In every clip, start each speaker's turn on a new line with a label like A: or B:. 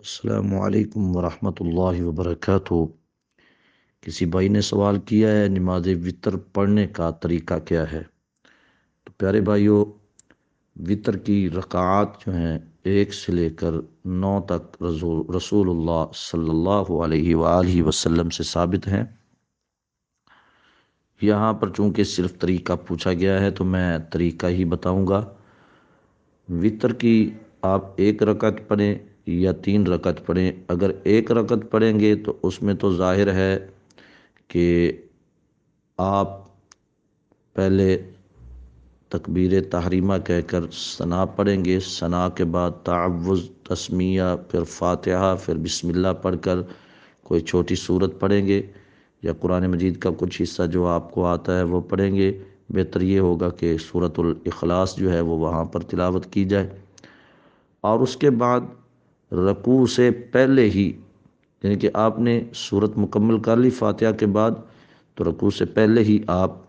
A: السلام علیکم ورحمۃ اللہ وبرکاتہ۔ کسی بھائی نے سوال کیا ہے نماز وطر پڑھنے کا طریقہ کیا ہے؟ تو پیارے بھائیوں، وطر کی رکعات جو ہیں 1 سے لے کر 9 تک رسول اللہ صلی اللہ علیہ وآلہ وسلم سے ثابت ہیں۔ یہاں پر چونکہ صرف طریقہ پوچھا گیا ہے تو میں طریقہ ہی بتاؤں گا۔ وطر کی آپ 1 رکعت پڑھیں یا 3 رکعت پڑھیں۔ اگر 1 رکعت پڑھیں گے تو اس میں تو ظاہر ہے کہ آپ پہلے تکبیر تحریمہ کہہ کر ثنا پڑھیں گے، ثنا کے بعد تعوذ، تسمیہ، پھر فاتحہ، پھر بسم اللہ پڑھ کر کوئی چھوٹی سورت پڑھیں گے یا قرآن مجید کا کچھ حصہ جو آپ کو آتا ہے وہ پڑھیں گے۔ بہتر یہ ہوگا کہ سورۃ الاخلاص جو ہے وہ وہاں پر تلاوت کی جائے، اور اس کے بعد رکوع سے پہلے ہی، یعنی کہ آپ نے سورت مکمل کر لی فاتحہ کے بعد، تو رکوع سے پہلے ہی آپ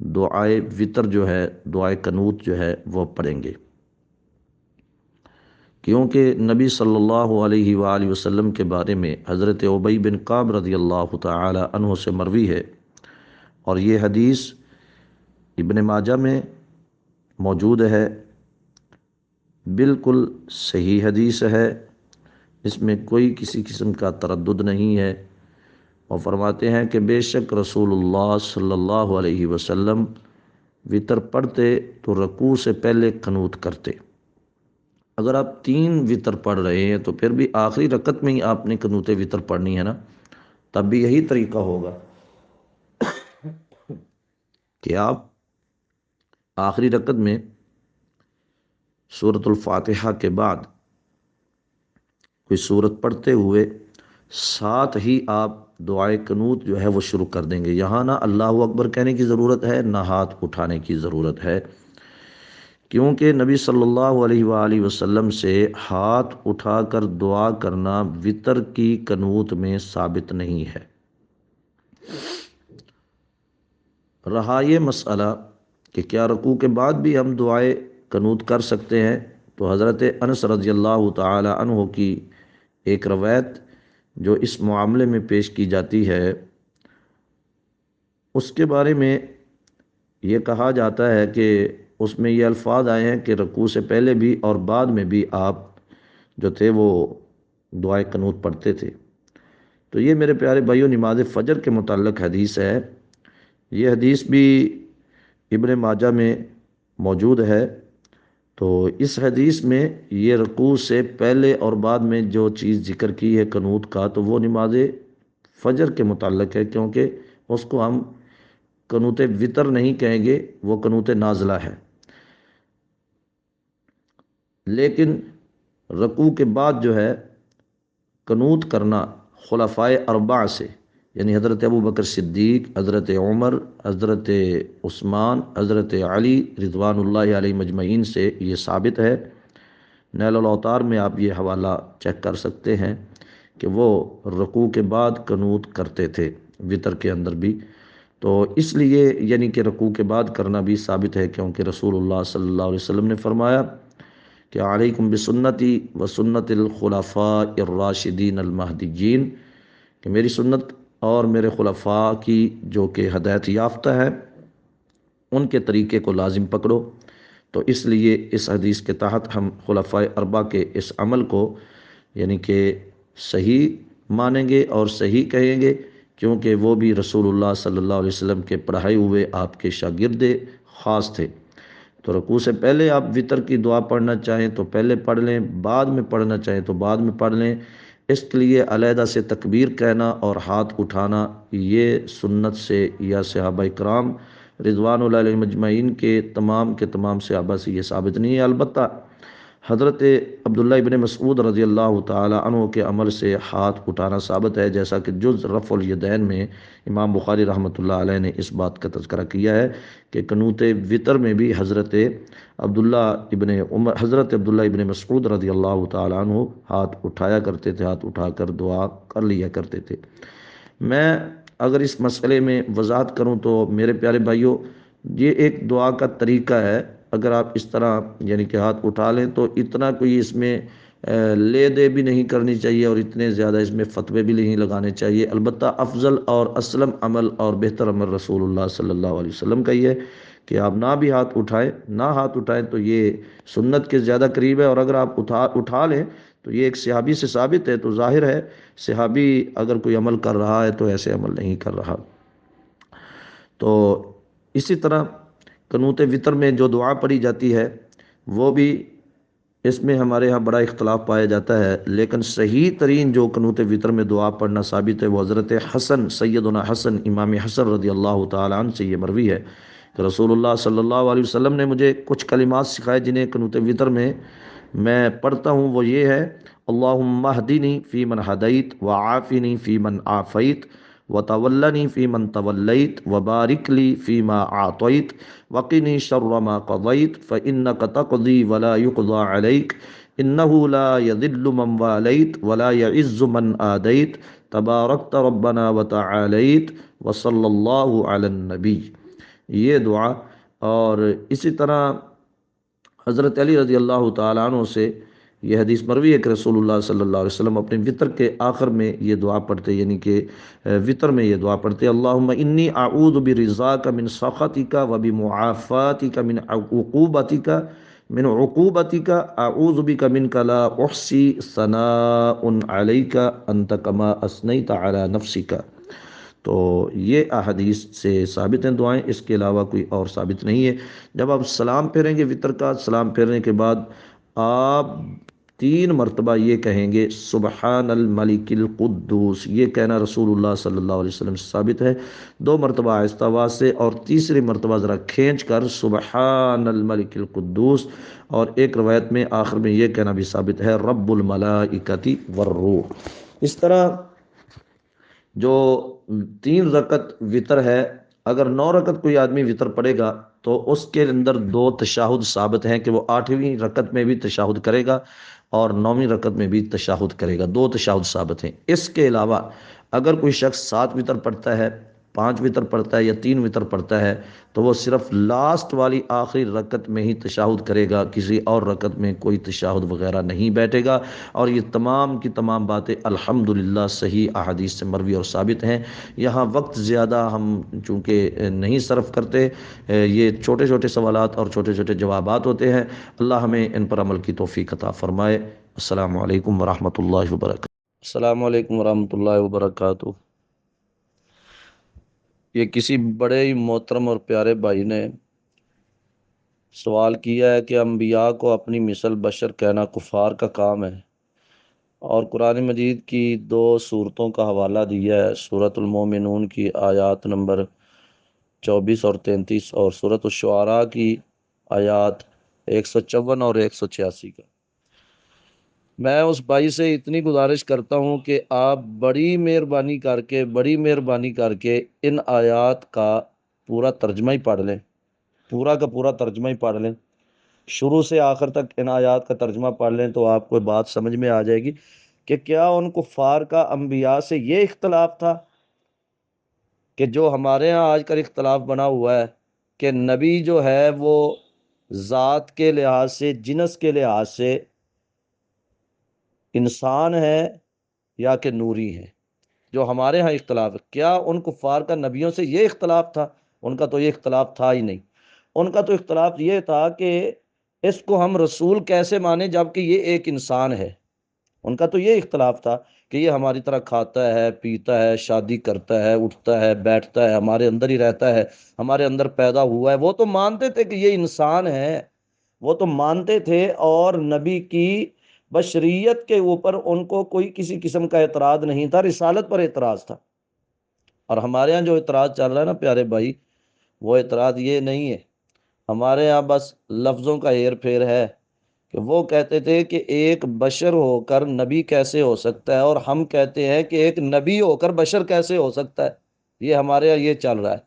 A: دعائے وطر جو ہے، دعائے قنوت جو ہے وہ پڑھیں گے، کیونکہ نبی صلی اللہ علیہ وآلہ وسلم کے بارے میں حضرت ابی بن کعب رضی اللہ تعالی عنہ سے مروی ہے، اور یہ حدیث ابن ماجہ میں موجود ہے، بالکل صحیح حدیث ہے، اس میں کوئی کسی قسم کا تردد نہیں ہے۔ اور فرماتے ہیں کہ بے شک رسول اللہ صلی اللہ علیہ وسلم وطر پڑھتے تو رکوع سے پہلے قنوت کرتے۔ اگر آپ 3 وطر پڑھ رہے ہیں تو پھر بھی آخری رکعت میں ہی آپ نے قنوت وطر پڑھنی ہے نا، تب بھی یہی طریقہ ہوگا کہ آپ آخری رکعت میں سورۃ الفاتحہ کے بعد کوئی سورت پڑھتے ہوئے ساتھ ہی آپ دعائے قنوت جو ہے وہ شروع کر دیں گے۔ یہاں نہ اللہ اکبر کہنے کی ضرورت ہے، نہ ہاتھ اٹھانے کی ضرورت ہے، کیونکہ نبی صلی اللہ علیہ وآلہ وسلم سے ہاتھ اٹھا کر دعا کرنا وطر کی قنوت میں ثابت نہیں ہے۔ رہا یہ مسئلہ کہ کیا رکوع کے بعد بھی ہم دعائے قنوت کر سکتے ہیں، تو حضرت انس رضی اللہ تعالی عنہ کی ایک روایت جو اس معاملے میں پیش کی جاتی ہے، اس کے بارے میں یہ کہا جاتا ہے کہ اس میں یہ الفاظ آئے ہیں کہ رکوع سے پہلے بھی اور بعد میں بھی آپ جو تھے وہ دعائے قنوت پڑھتے تھے۔ تو یہ میرے پیارے بھائیوں نماز فجر کے متعلق حدیث ہے۔ یہ حدیث بھی ابن ماجہ میں موجود ہے۔ تو اس حدیث میں یہ رکوع سے پہلے اور بعد میں جو چیز ذکر کی ہے قنوت کا، تو وہ نماز فجر کے متعلق ہے، کیونکہ اس کو ہم قنوت وطر نہیں کہیں گے، وہ قنوت نازلہ ہے۔ لیکن رکوع کے بعد جو ہے قنوت کرنا خلفائے اربعہ سے، یعنی حضرت ابوبکر صدیق، حضرت عمر، حضرت عثمان، حضرت علی رضوان اللہ علیہ مجمعین سے یہ ثابت ہے۔ نیل الاوطار میں آپ یہ حوالہ چیک کر سکتے ہیں کہ وہ رکوع کے بعد قنوت کرتے تھے وطر کے اندر بھی۔ تو اس لیے یعنی کہ رکوع کے بعد کرنا بھی ثابت ہے، کیونکہ رسول اللہ صلی اللہ علیہ وسلم نے فرمایا کہ علیکم بسنتی و سنت الخلفاء الراشدین المہدیین، کہ میری سنت اور میرے خلفاء کی جو کہ ہدایت یافتہ ہے ان کے طریقے کو لازم پکڑو۔ تو اس لیے اس حدیث کے تحت ہم خلفاء اربعہ کے اس عمل کو یعنی کہ صحیح مانیں گے اور صحیح کہیں گے، کیونکہ وہ بھی رسول اللہ صلی اللہ علیہ وسلم کے پڑھائے ہوئے آپ کے شاگرد خاص تھے۔ تو رکوع سے پہلے آپ وطر کی دعا پڑھنا چاہیں تو پہلے پڑھ لیں، بعد میں پڑھنا چاہیں تو بعد میں پڑھ لیں۔ اس کے لیے علیحدہ سے تکبیر کہنا اور ہاتھ اٹھانا یہ سنت سے یا صحابہ کرام رضوان اللہ علیہ مجمعین کے تمام صحابہ سے یہ ثابت نہیں ہے۔ البتہ حضرت عبداللہ ابن مسعود رضی اللہ تعالی عنہ کے عمل سے ہاتھ اٹھانا ثابت ہے، جیسا کہ جز رفع الیدین میں امام بخاری رحمۃ اللہ علیہ نے اس بات کا تذکرہ کیا ہے کہ قنوت وطر میں بھی حضرت عبداللہ ابن مسعود رضی اللہ تعالی عنہ ہاتھ اٹھایا کرتے تھے، ہاتھ اٹھا کر دعا کر لیا کرتے تھے۔ میں اگر اس مسئلے میں وضاحت کروں تو میرے پیارے بھائیوں، یہ ایک دعا کا طریقہ ہے۔ اگر آپ اس طرح یعنی کہ ہاتھ اٹھا لیں تو اتنا کوئی اس میں لے دے بھی نہیں کرنی چاہیے اور اتنے زیادہ اس میں فتوے بھی نہیں لگانے چاہیے۔ البتہ افضل اور اسلم عمل اور بہتر عمل رسول اللہ صلی اللہ علیہ وسلم کا یہ ہے کہ آپ نہ بھی ہاتھ اٹھائیں، نہ ہاتھ اٹھائیں تو یہ سنت کے زیادہ قریب ہے، اور اگر آپ اٹھا لیں تو یہ ایک صحابی سے ثابت ہے، تو ظاہر ہے صحابی اگر کوئی عمل کر رہا ہے تو ایسے عمل نہیں کر رہا۔ تو اسی طرح قنوت وطر میں جو دعا پڑھی جاتی ہے وہ بھی، اس میں ہمارے ہاں بڑا اختلاف پایا جاتا ہے، لیکن صحیح ترین جو قنوت وطر میں دعا پڑھنا ثابت ہے وہ حضرت حسن، سیدنا حسن امام حسن رضی اللہ تعالیٰ عنہ سے یہ مروی ہے کہ رسول اللہ صلی اللہ علیہ وسلم نے مجھے کچھ کلمات سکھائے جنہیں قنوت وطر میں پڑھتا ہوں۔ وہ یہ ہے: اللہم اہدنی فی من ہدیت وعافنی فی من عافیت وتولنی فی من تولیت وبارک لی فی ما اعطیت وقنی شر ما قضیت فانک تقضی ولا یقضى علیک انہ لا یذل من والیت ولا یعز من آدیت تبارکت ربنا وتعالیت وصلی اللہ علی النبی، یہ دعا۔ اور اسی طرح حضرت علی رضی اللہ تعالیٰ عنہ سے یہ حدیث مروی ہے کہ رسول اللہ صلی اللہ علیہ وسلم اپنے وطر کے آخر میں یہ دعا پڑھتے، یعنی کہ وطر میں یہ دعا پڑھتے: اللہم انی اعوذ برضاک من سخطک وبمعافاتک من عقوبتک اعوذ بک منک لا احصی ثناء علیک انت کما اثنیت علی نفسک۔ تو یہ احادیث سے ثابت ہیں دعائیں، اس کے علاوہ کوئی اور ثابت نہیں ہے۔ جب آپ سلام پھیریں گے وطر کا، سلام پھیرنے کے بعد آپ 3 مرتبہ یہ کہیں گے سبحان الملک القدوس، یہ کہنا رسول اللہ صلی اللہ علیہ وسلم سے ثابت ہے۔ 2 مرتبہ آہستہ آواز سے، اور تیسری مرتبہ ذرا کھینچ کر سبحان الملک القدوس، اور ایک روایت میں آخر میں یہ کہنا بھی ثابت ہے رب الملائکۃ والروح۔ اس طرح جو 3 رکعت وطر ہے، اگر 9 رکعت کوئی آدمی وطر پڑھے گا تو اس کے اندر 2 تشہد ثابت ہیں کہ وہ 8ویں رکعت میں بھی تشہد کرے گا اور 9ویں رکعت میں بھی تشہد کرے گا، 2 تشہد ثابت ہیں۔ اس کے علاوہ اگر کوئی شخص 7 وطر پڑھتا ہے، 5 وطر پڑھتا ہے یا 3 وطر پڑھتا ہے تو وہ صرف لاسٹ والی آخری رکعت میں ہی تشہد کرے گا، کسی اور رکعت میں کوئی تشہد وغیرہ نہیں بیٹھے گا۔ اور یہ تمام کی تمام باتیں الحمدللہ صحیح احادیث سے مروی اور ثابت ہیں۔ یہاں وقت زیادہ ہم چونکہ نہیں صرف کرتے، یہ چھوٹے چھوٹے سوالات اور چھوٹے چھوٹے جوابات ہوتے ہیں، اللہ ہمیں ان پر عمل کی توفیق عطا فرمائے۔ السلام علیکم ورحمۃ اللہ وبرکاتہ۔ السلام علیکم ورحمۃ اللہ وبرکاتہ۔ یہ کسی بڑے ہی محترم اور پیارے بھائی نے سوال کیا ہے کہ انبیاء کو اپنی مثل بشر کہنا کفار کا کام ہے، اور قرآن مجید کی 2 صورتوں کا حوالہ دیا ہے، سورۃ المومنون کی آیات نمبر 24 اور 33، اور سورۃ الشعراء کی آیات 154 اور 186 کا۔ میں اس بھائی سے اتنی گزارش کرتا ہوں کہ آپ بڑی مہربانی کر کے ان آیات کا پورا ترجمہ ہی پڑھ لیں، پورا کا پورا ترجمہ ہی پڑھ لیں، شروع سے آخر تک ان آیات کا ترجمہ پڑھ لیں تو آپ کو بات سمجھ میں آ جائے گی کہ کیا ان کفار کا انبیاء سے یہ اختلاف تھا کہ جو ہمارے ہاں آج کل اختلاف بنا ہوا ہے کہ نبی جو ہے وہ ذات کے لحاظ سے، جنس کے لحاظ سے انسان ہے یا کہ نوری ہے، جو ہمارے ہاں اختلاف ہے۔ کیا ان کفار کا نبیوں سے یہ اختلاف تھا؟ ان کا تو یہ اختلاف تھا ہی نہیں۔ ان کا تو اختلاف یہ تھا کہ اس کو ہم رسول کیسے مانیں جبکہ یہ ایک انسان ہے۔ ان کا تو یہ اختلاف تھا کہ یہ ہماری طرح کھاتا ہے، پیتا ہے، شادی کرتا ہے، اٹھتا ہے، بیٹھتا ہے، ہمارے اندر ہی رہتا ہے، ہمارے اندر پیدا ہوا ہے۔ وہ تو مانتے تھے کہ یہ انسان ہے، وہ تو مانتے تھے، اور نبی کی بشریت کے اوپر ان کو کوئی کسی قسم کا اعتراض نہیں تھا، رسالت پر اعتراض تھا۔ اور ہمارے ہاں جو اعتراض چل رہا ہے نا پیارے بھائی، وہ اعتراض یہ نہیں ہے، ہمارے ہاں بس لفظوں کا ہیر پھیر ہے کہ وہ کہتے تھے کہ ایک بشر ہو کر نبی کیسے ہو سکتا ہے، اور ہم کہتے ہیں کہ ایک نبی ہو کر بشر کیسے ہو سکتا ہے۔ یہ ہمارے یہاں یہ چل رہا ہے۔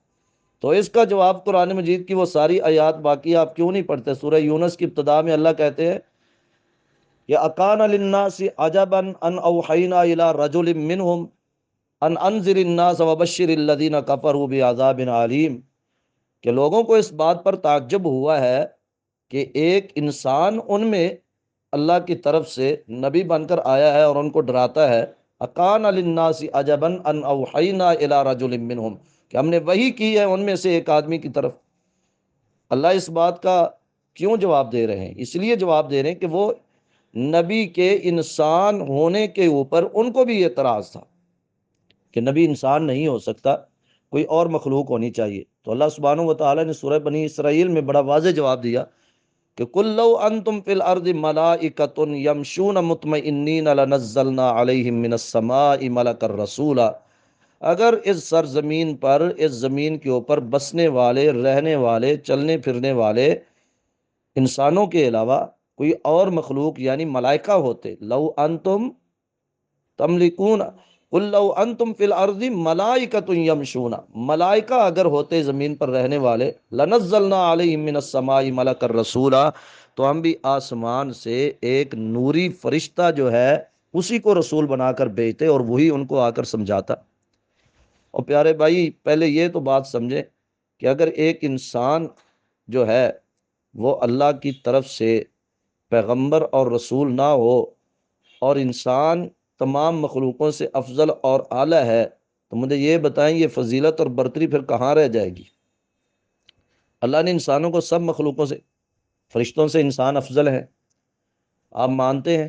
A: تو اس کا جواب قرآن مجید کی وہ ساری آیات، باقی آپ کیوں نہیں پڑھتے؟ سورہ یونس کی ابتدا میں اللہ کہتے ہیں کہ اکان للناس عجبا ان اوحینا الی رجل منہم ان انذر الناس وبشر الذین کفروا بعذاب علیم، کہ لوگوں کو اس بات پر تعجب ہوا ہے کہ ایک انسان ان میں اللہ کی طرف سے نبی بن کر آیا ہے اور ان کو ڈراتا ہے، اکان للناس عجبا ان اوحینا الی رجل منہم، کہ ہم نے وحی کی ہے ان میں سے ایک آدمی کی طرف۔ اللہ اس بات کا کیوں جواب دے رہے ہیں؟ اس لیے جواب دے رہے ہیں کہ وہ نبی کے انسان ہونے کے اوپر ان کو بھی اعتراض تھا کہ نبی انسان نہیں ہو سکتا، کوئی اور مخلوق ہونی چاہیے۔ تو اللہ سبحانہ و تعالیٰ نے سورہ بنی اسرائیل میں بڑا واضح جواب دیا کہ قُل لَوْ أَنْتُمْ فِي الْأَرْضِ مَلَائِكَةٌ يَمْشُونَ مُطْمَئِنِّينَ لَنَزَّلْنَا عَلَيْهِم مِّنَ السَّمَاءِ مَلَكًا رَّسُولًا، اگر اس سرزمین پر، اس زمین کے اوپر بسنے والے، رہنے والے، چلنے پھرنے والے انسانوں کے علاوہ کوئی اور مخلوق یعنی ملائکہ ہوتے، لو انتم تملکون، قل لو انتم فی الارض ملائکۃ یمشون، ملائکہ اگر ہوتے زمین پر رہنے والے، لنزلنا علیہم من السماء ملکا رسولا، تو ہم بھی آسمان سے ایک نوری فرشتہ جو ہے اسی کو رسول بنا کر بھیجتے اور وہی ان کو آ کر سمجھاتا۔ اور پیارے بھائی پہلے یہ تو بات سمجھے کہ اگر ایک انسان جو ہے وہ اللہ کی طرف سے پیغمبر اور رسول نہ ہو اور انسان تمام مخلوقوں سے افضل اور اعلیٰ ہے، تو مجھے یہ بتائیں یہ فضیلت اور برتری پھر کہاں رہ جائے گی؟ اللہ نے انسانوں کو سب مخلوقوں سے، فرشتوں سے انسان افضل ہے، آپ مانتے ہیں؟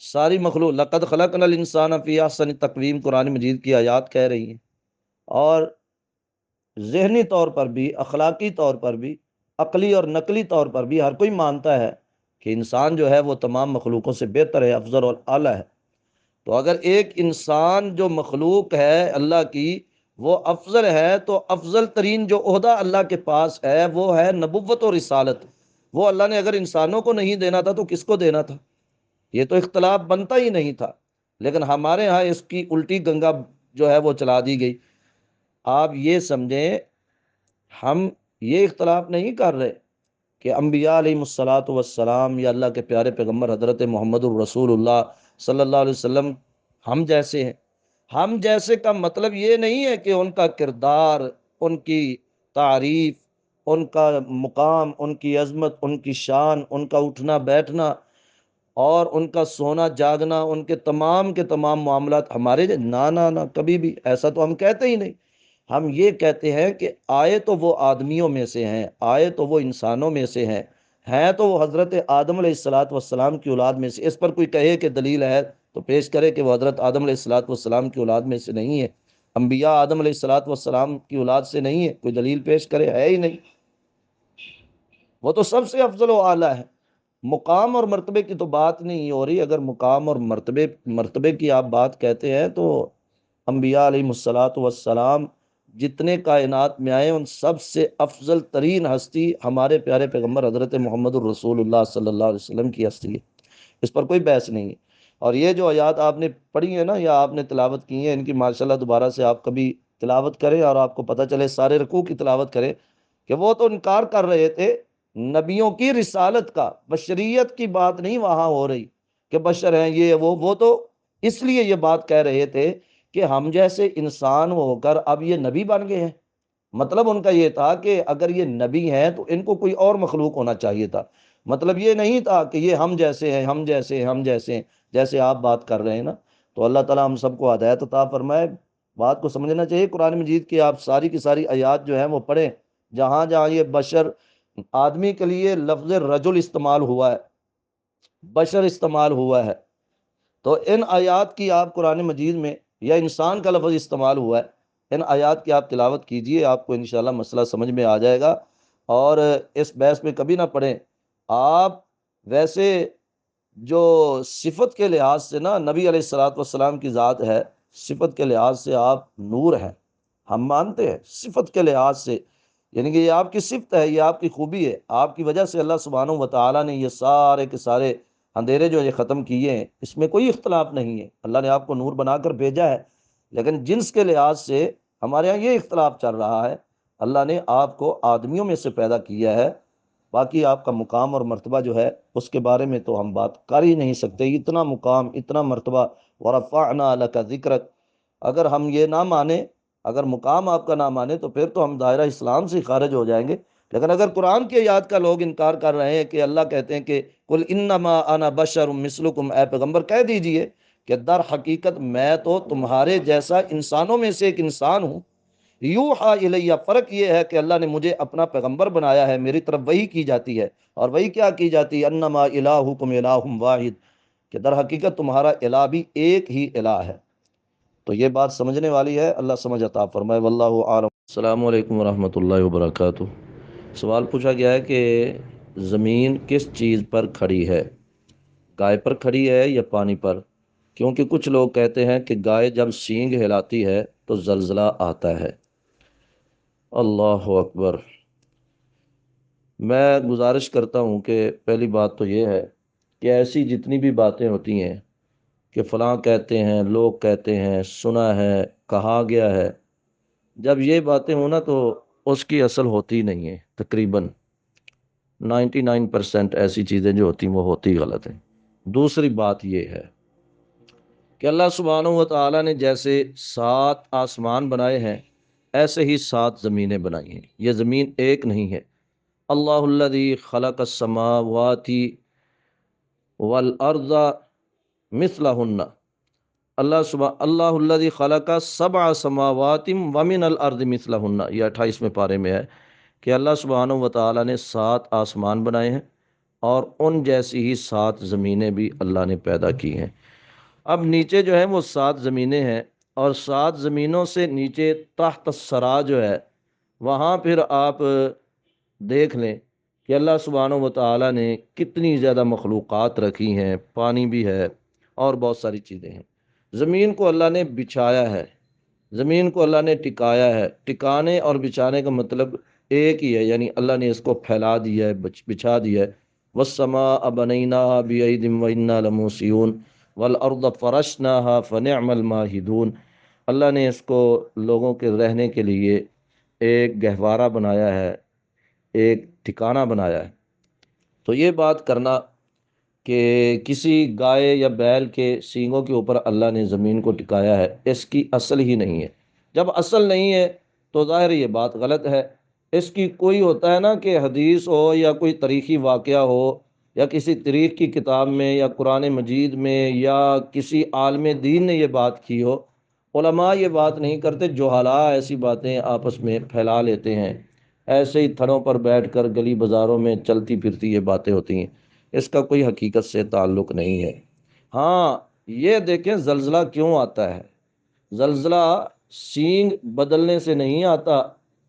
A: ساری مخلوق، لقد خلقنا الانسان فی احسن تقویم قرآن مجید کی آیات کہہ رہی ہیں، اور ذہنی طور پر بھی، اخلاقی طور پر بھی، عقلی اور نقلی طور پر بھی ہر کوئی مانتا ہے کہ انسان جو ہے وہ تمام مخلوقوں سے بہتر ہے، افضل اور اعلیٰ ہے۔ تو اگر ایک انسان جو مخلوق ہے اللہ کی وہ افضل ہے، تو افضل ترین جو عہدہ اللہ کے پاس ہے وہ ہے نبوت اور رسالت۔ وہ اللہ نے اگر انسانوں کو نہیں دینا تھا تو کس کو دینا تھا؟ یہ تو اختلاف بنتا ہی نہیں تھا، لیکن ہمارے ہاں اس کی الٹی گنگا جو ہے وہ چلا دی گئی۔ آپ یہ سمجھیں، ہم یہ اختلاف نہیں کر رہے کہ انبیاء علیہ الصلاۃ والسلام یا اللہ کے پیارے پیغمبر حضرت محمد الرسول اللہ صلی اللہ علیہ وسلم ہم جیسے ہیں۔ ہم جیسے کا مطلب یہ نہیں ہے کہ ان کا کردار، ان کی تعریف، ان کا مقام، ان کی عظمت، ان کی شان، ان کا اٹھنا بیٹھنا اور ان کا سونا جاگنا، ان کے تمام معاملات ہمارے نہ نہ نہ، کبھی بھی ایسا تو ہم کہتے ہی نہیں۔ ہم یہ کہتے ہیں کہ آئے تو وہ آدمیوں میں سے ہیں، آئے تو وہ انسانوں میں سے ہیں تو وہ حضرت آدم علیہ الصلاۃ والسلام کی اولاد میں سے۔ اس پر کوئی کہے کہ دلیل ہے تو پیش کرے کہ وہ حضرت آدم علیہ الصلاۃ والسلام کی اولاد میں سے نہیں ہے، انبیاء آدم علیہ الصلاۃ والسلام کی اولاد سے نہیں ہے، کوئی دلیل پیش کرے، ہے ہی نہیں۔ وہ تو سب سے افضل و اعلیٰ ہے۔ مقام اور مرتبے کی تو بات نہیں ہو رہی۔ اگر مقام اور مرتبے کی آپ بات کہتے ہیں تو انبیاء علیہ الصلاۃ والسلام جتنے کائنات میں آئے ان سب سے افضل ترین ہستی ہمارے پیارے پیغمبر حضرت محمد الرسول اللہ صلی اللہ علیہ وسلم کی ہستی ہے، اس پر کوئی بحث نہیں ہے۔ اور یہ جو آیات آپ نے پڑھی ہیں نا یا آپ نے تلاوت کی ہیں، ان کی ماشاءاللہ دوبارہ سے آپ کبھی تلاوت کریں اور آپ کو پتہ چلے، سارے رکوع کی تلاوت کریں کہ وہ تو انکار کر رہے تھے نبیوں کی رسالت کا، بشریت کی بات نہیں وہاں ہو رہی کہ بشر ہیں یہ وہ تو اس لیے یہ بات کہہ رہے تھے کہ ہم جیسے انسان ہو کر اب یہ نبی بن گئے ہیں۔ مطلب ان کا یہ تھا کہ اگر یہ نبی ہیں تو ان کو کوئی اور مخلوق ہونا چاہیے تھا۔ مطلب یہ نہیں تھا کہ یہ ہم جیسے ہیں، ہم جیسے ہیں، ہم جیسے ہیں، جیسے آپ بات کر رہے ہیں نا۔ تو اللہ تعالیٰ ہم سب کو ہدایت عطا فرمائے۔ بات کو سمجھنا چاہیے، قرآن مجید کی آپ ساری کی ساری آیات جو ہیں وہ پڑھیں، جہاں جہاں یہ بشر، آدمی کے لیے لفظ رجل استعمال ہوا ہے، بشر استعمال ہوا ہے، تو ان آیات کی آپ قرآن مجید میں یا انسان کا لفظ استعمال ہوا ہے، ان آیات کی آپ تلاوت کیجئے، آپ کو انشاءاللہ مسئلہ سمجھ میں آ جائے گا۔ اور اس بحث میں کبھی نہ پڑھیں آپ۔ ویسے جو صفت کے لحاظ سے نا نبی علیہ الصلاۃ والسلام کی ذات ہے، صفت کے لحاظ سے آپ نور ہیں، ہم مانتے ہیں صفت کے لحاظ سے، یعنی کہ یہ آپ کی صفت ہے، یہ آپ کی خوبی ہے، آپ کی وجہ سے اللہ سبحانہ و تعالیٰ نے یہ سارے کے سارے اندھیرے جو یہ ختم کیے ہیں، اس میں کوئی اختلاف نہیں ہے، اللہ نے آپ کو نور بنا کر بھیجا ہے۔ لیکن جنس کے لحاظ سے ہمارے ہاں یہ اختلاف چل رہا ہے، اللہ نے آپ کو آدمیوں میں سے پیدا کیا ہے، باقی آپ کا مقام اور مرتبہ جو ہے اس کے بارے میں تو ہم بات کر ہی نہیں سکتے۔ اتنا مقام، اتنا مرتبہ، ورفعنا لک ذکرک، اگر ہم یہ نہ مانیں، اگر مقام آپ کا نہ مانے تو پھر تو ہم دائرہ اسلام سے خارج ہو جائیں گے۔ لیکن اگر قرآن کی آیات کا لوگ انکار کر رہے ہیں کہ اللہ کہتے ہیں کہ قل انما انا بشر مثلکم، اے پیغمبر کہہ دیجئے کہ در حقیقت میں تو تمہارے جیسا انسانوں میں سے ایک انسان ہوں، یوحا الیہ، فرق یہ ہے کہ اللہ نے مجھے اپنا پیغمبر بنایا ہے، میری طرف وحی کی جاتی ہے، اور وہی کیا کی جاتی ہے، انما الہکم الہ واحد، کہ در حقیقت تمہارا الہ بھی ایک ہی الہ ہے۔ تو یہ بات سمجھنے والی ہے، اللہ سمجھ عطا فرمائے، واللہ اعلم۔ السلام علیکم ورحمۃ اللہ وبرکاتہ۔ سوال پوچھا گیا ہے کہ زمین کس چیز پر کھڑی ہے، گائے پر کھڑی ہے یا پانی پر؟ کیونکہ کچھ لوگ کہتے ہیں کہ گائے جب سینگ ہلاتی ہے تو زلزلہ آتا ہے۔ اللہ اکبر۔ میں گزارش کرتا ہوں کہ پہلی بات تو یہ ہے کہ ایسی جتنی بھی باتیں ہوتی ہیں کہ فلاں کہتے ہیں، لوگ کہتے ہیں، سنا ہے، کہا گیا ہے، جب یہ باتیں ہوں نا تو اس کی اصل ہوتی نہیں ہے۔ تقریباً 99% ایسی چیزیں جو ہوتی ہیں وہ ہوتی غلط ہیں۔ دوسری بات یہ ہے کہ اللہ سبحانہ و تعالیٰ نے جیسے 7 آسمان بنائے ہیں ایسے ہی 7 زمینیں بنائی ہیں، یہ زمین ایک نہیں ہے۔ اللہ الذی خلق السماوات والارض مثلہن، اللہ الذی خلق 7 سماوات ومن الارض مثلہن، یہ 28ویں پارے میں ہے کہ اللہ سبحانہ و تعالیٰ نے 7 آسمان بنائے ہیں اور ان جیسی ہی 7 زمینیں بھی اللہ نے پیدا کی ہیں۔ اب نیچے جو ہے وہ 7 زمینیں ہیں، اور 7 زمینوں سے نیچے تحت الثری جو ہے وہاں پھر آپ دیکھ لیں کہ اللہ سبحانہ و تعالیٰ نے کتنی زیادہ مخلوقات رکھی ہیں، پانی بھی ہے اور بہت ساری چیزیں ہیں۔ زمین کو اللہ نے بچھایا ہے، زمین کو اللہ نے ٹکایا ہے۔ ٹکانے اور بچھانے کا مطلب ایک ہی ہے، یعنی اللہ نے اس کو پھیلا دیا ہے، بچھا دیا ہے۔ وَالسَّمَاءَ بَنَيْنَاهَا بِأَيْدٍ وَإِنَّا لَمُوسِعُونَ وَالْأَرْضَ فَرَشْنَاهَا فَنِعْمَ الْمَاهِدُونَ، اللہ نے اس کو لوگوں کے رہنے کے لیے ایک گہوارہ بنایا ہے، ایک ٹھکانہ بنایا ہے۔ تو یہ بات کرنا کہ کسی گائے یا بیل کے سینگوں کے اوپر اللہ نے زمین کو ٹکایا ہے، اس کی اصل ہی نہیں ہے۔ جب اصل نہیں ہے تو ظاہر یہ بات غلط ہے۔ اس کی کوئی ہوتا ہے نا کہ حدیث ہو یا کوئی تاریخی واقعہ ہو یا کسی تاریخ کی کتاب میں یا قرآن مجید میں یا کسی عالم دین نے یہ بات کی ہو، علماء یہ بات نہیں کرتے، جہلاء ایسی باتیں آپس میں پھیلا لیتے ہیں، ایسے ہی تھڑوں پر بیٹھ کر گلی بازاروں میں چلتی پھرتی یہ باتیں ہوتی ہیں، اس کا کوئی حقیقت سے تعلق نہیں ہے۔ ہاں یہ دیکھیں زلزلہ کیوں آتا ہے، زلزلہ سینگ بدلنے سے نہیں آتا۔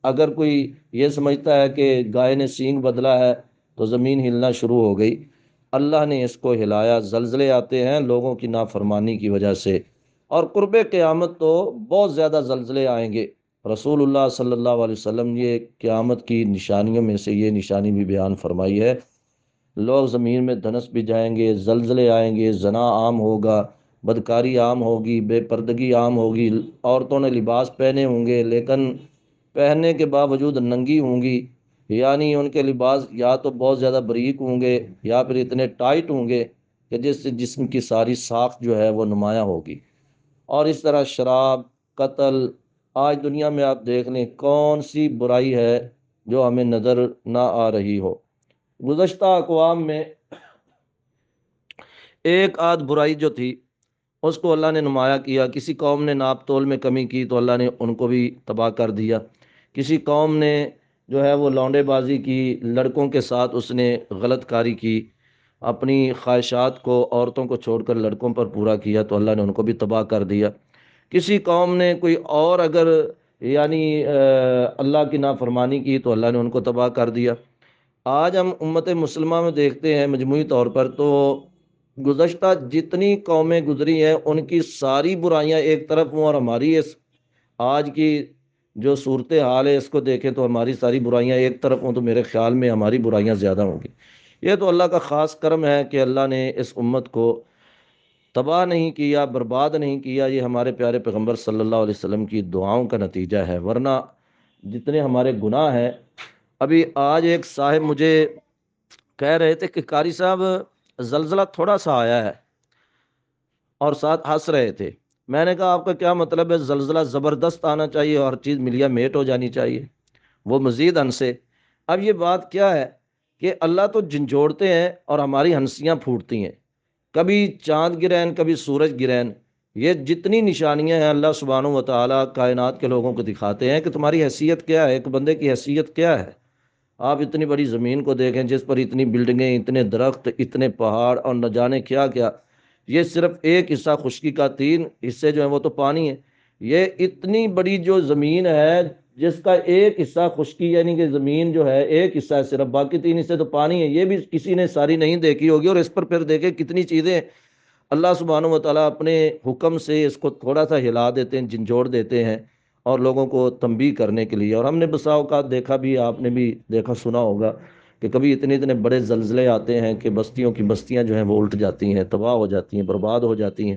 A: اگر کوئی یہ سمجھتا ہے کہ گائے نے سینگ بدلا ہے تو زمین ہلنا شروع ہو گئی، اللہ نے اس کو ہلایا۔ زلزلے آتے ہیں لوگوں کی نافرمانی کی وجہ سے، اور قرب قیامت تو بہت زیادہ زلزلے آئیں گے۔ رسول اللہ صلی اللہ علیہ وسلم یہ قیامت کی نشانیوں میں سے یہ نشانی بھی بیان فرمائی ہے، لوگ زمین میں دھنس بھی جائیں گے، زلزلے آئیں گے، زنا عام ہوگا، بدکاری عام ہوگی، بے پردگی عام ہوگی، عورتوں نے لباس پہنے ہوں گے لیکن پہننے کے باوجود ننگی ہوں گی، یعنی ان کے لباس یا تو بہت زیادہ باریک ہوں گے یا پھر اتنے ٹائٹ ہوں گے کہ جس سے جسم کی ساری ساخت جو ہے وہ نمایاں ہوگی۔ اور اس طرح شراب، قتل، آج دنیا میں آپ دیکھ لیں کون سی برائی ہے جو ہمیں نظر نہ آ رہی ہو۔ گزشتہ اقوام میں ایک آدھ برائی جو تھی اس کو اللہ نے نمایاں کیا، کسی قوم نے ناپ تول میں کمی کی تو اللہ نے ان کو بھی تباہ کر دیا، کسی قوم نے جو ہے وہ لونڈے بازی کی، لڑکوں کے ساتھ اس نے غلط کاری کی، اپنی خواہشات کو عورتوں کو چھوڑ کر لڑکوں پر پورا کیا تو اللہ نے ان کو بھی تباہ کر دیا۔ کسی قوم نے کوئی اور اگر یعنی اللہ کی نافرمانی کی تو اللہ نے ان کو تباہ کر دیا۔ آج ہم امت مسلمہ میں دیکھتے ہیں مجموعی طور پر تو گزشتہ جتنی قومیں گزری ہیں ان کی ساری برائیاں ایک طرف ہوں، اور ہماری اس آج کی جو صورت حال ہے اس کو دیکھیں تو ہماری ساری برائیاں ایک طرف ہوں، تو میرے خیال میں ہماری برائیاں زیادہ ہوں گی۔ یہ تو اللہ کا خاص کرم ہے کہ اللہ نے اس امت کو تباہ نہیں کیا، برباد نہیں کیا، یہ ہمارے پیارے پیغمبر صلی اللہ علیہ وسلم کی دعاؤں کا نتیجہ ہے، ورنہ جتنے ہمارے گناہ ہیں۔ ابھی آج ایک صاحب مجھے کہہ رہے تھے کہ قاری صاحب زلزلہ تھوڑا سا آیا ہے، اور ساتھ ہنس رہے تھے۔ میں نے کہا آپ کا کیا مطلب ہے، زلزلہ زبردست آنا چاہیے، ہر چیز ملیا میٹ ہو جانی چاہیے؟ وہ مزید ہنسے۔ اب یہ بات کیا ہے کہ اللہ تو جھنجھوڑتے ہیں اور ہماری ہنسیاں پھوٹتی ہیں، کبھی چاند گرہن کبھی سورج گرہن، یہ جتنی نشانیاں ہیں اللہ سبحانہ و تعالیٰ کائنات کے لوگوں کو دکھاتے ہیں کہ تمہاری حیثیت کیا ہے، ایک بندے کی حیثیت کیا ہے۔ آپ اتنی بڑی زمین کو دیکھیں جس پر اتنی بلڈنگیں، اتنے درخت، اتنے پہاڑ اور نہ جانے کیا کیا، یہ صرف ایک حصہ خشکی کا، 3 حصے جو ہیں وہ تو پانی ہے۔ یہ اتنی بڑی جو زمین ہے جس کا ایک حصہ خشکی، یعنی کہ زمین جو ہے ایک حصہ ہے صرف، باقی 3 حصے تو پانی ہے، یہ بھی کسی نے ساری نہیں دیکھی ہوگی، اور اس پر پھر دیکھیں کتنی چیزیں اللہ سبحانہ و تعالیٰ اپنے حکم سے اس کو تھوڑا سا ہلا دیتے ہیں، جھنجھوڑ دیتے ہیں، اور لوگوں کو تنبیہ کرنے کے لیے۔ اور ہم نے بسا اوقات دیکھا بھی، آپ نے بھی دیکھا سنا ہوگا کہ کبھی اتنے اتنے بڑے زلزلے آتے ہیں کہ بستیوں کی بستیاں جو ہیں وہ الٹ جاتی ہیں، تباہ ہو جاتی ہیں، برباد ہو جاتی ہیں۔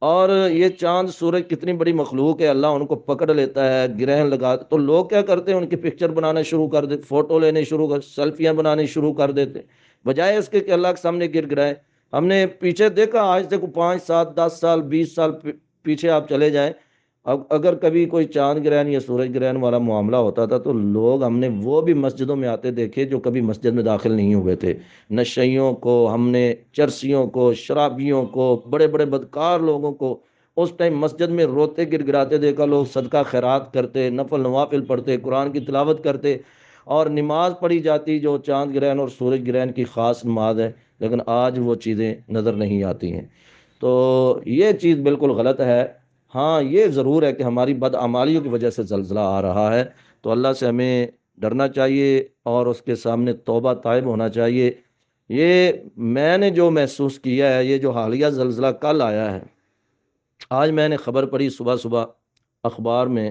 A: اور یہ چاند سورج کتنی بڑی مخلوق ہے، اللہ ان کو پکڑ لیتا ہے، گرہن لگا، تو لوگ کیا کرتے ہیں ان کی پکچر بنانا شروع کر دیتے، فوٹو لینے شروع کر، سیلفیاں بنانی شروع کر دیتے، بجائے اس کے کہ اللہ کے سامنے گر گرائے۔ ہم نے پیچھے دیکھا، آج سے 5 7 10 سال 20 سال پیچھے آپ چلے جائیں، اب اگر کبھی کوئی چاند گرہن یا سورج گرہن والا معاملہ ہوتا تھا تو لوگ، ہم نے وہ بھی مسجدوں میں آتے دیکھے جو کبھی مسجد میں داخل نہیں ہوئے تھے، نشیوں کو، ہم نے چرسیوں کو، شرابیوں کو، بڑے بڑے بدکار لوگوں کو اس ٹائم مسجد میں روتے گر گراتے دیکھا۔ لوگ صدقہ خیرات کرتے، نفل نوافل پڑھتے، قرآن کی تلاوت کرتے، اور نماز پڑھی جاتی جو چاند گرہن اور سورج گرہن کی خاص نماز ہے، لیکن آج وہ چیزیں نظر نہیں آتی ہیں۔ تو یہ چیز بالکل غلط ہے۔ ہاں یہ ضرور ہے کہ ہماری بدعمالیوں کی وجہ سے زلزلہ آ رہا ہے، تو اللہ سے ہمیں ڈرنا چاہیے اور اس کے سامنے توبہ طائب ہونا چاہیے۔ یہ میں نے جو محسوس کیا ہے، یہ جو حالیہ زلزلہ کل آیا ہے، آج میں نے خبر پڑھی صبح صبح اخبار میں،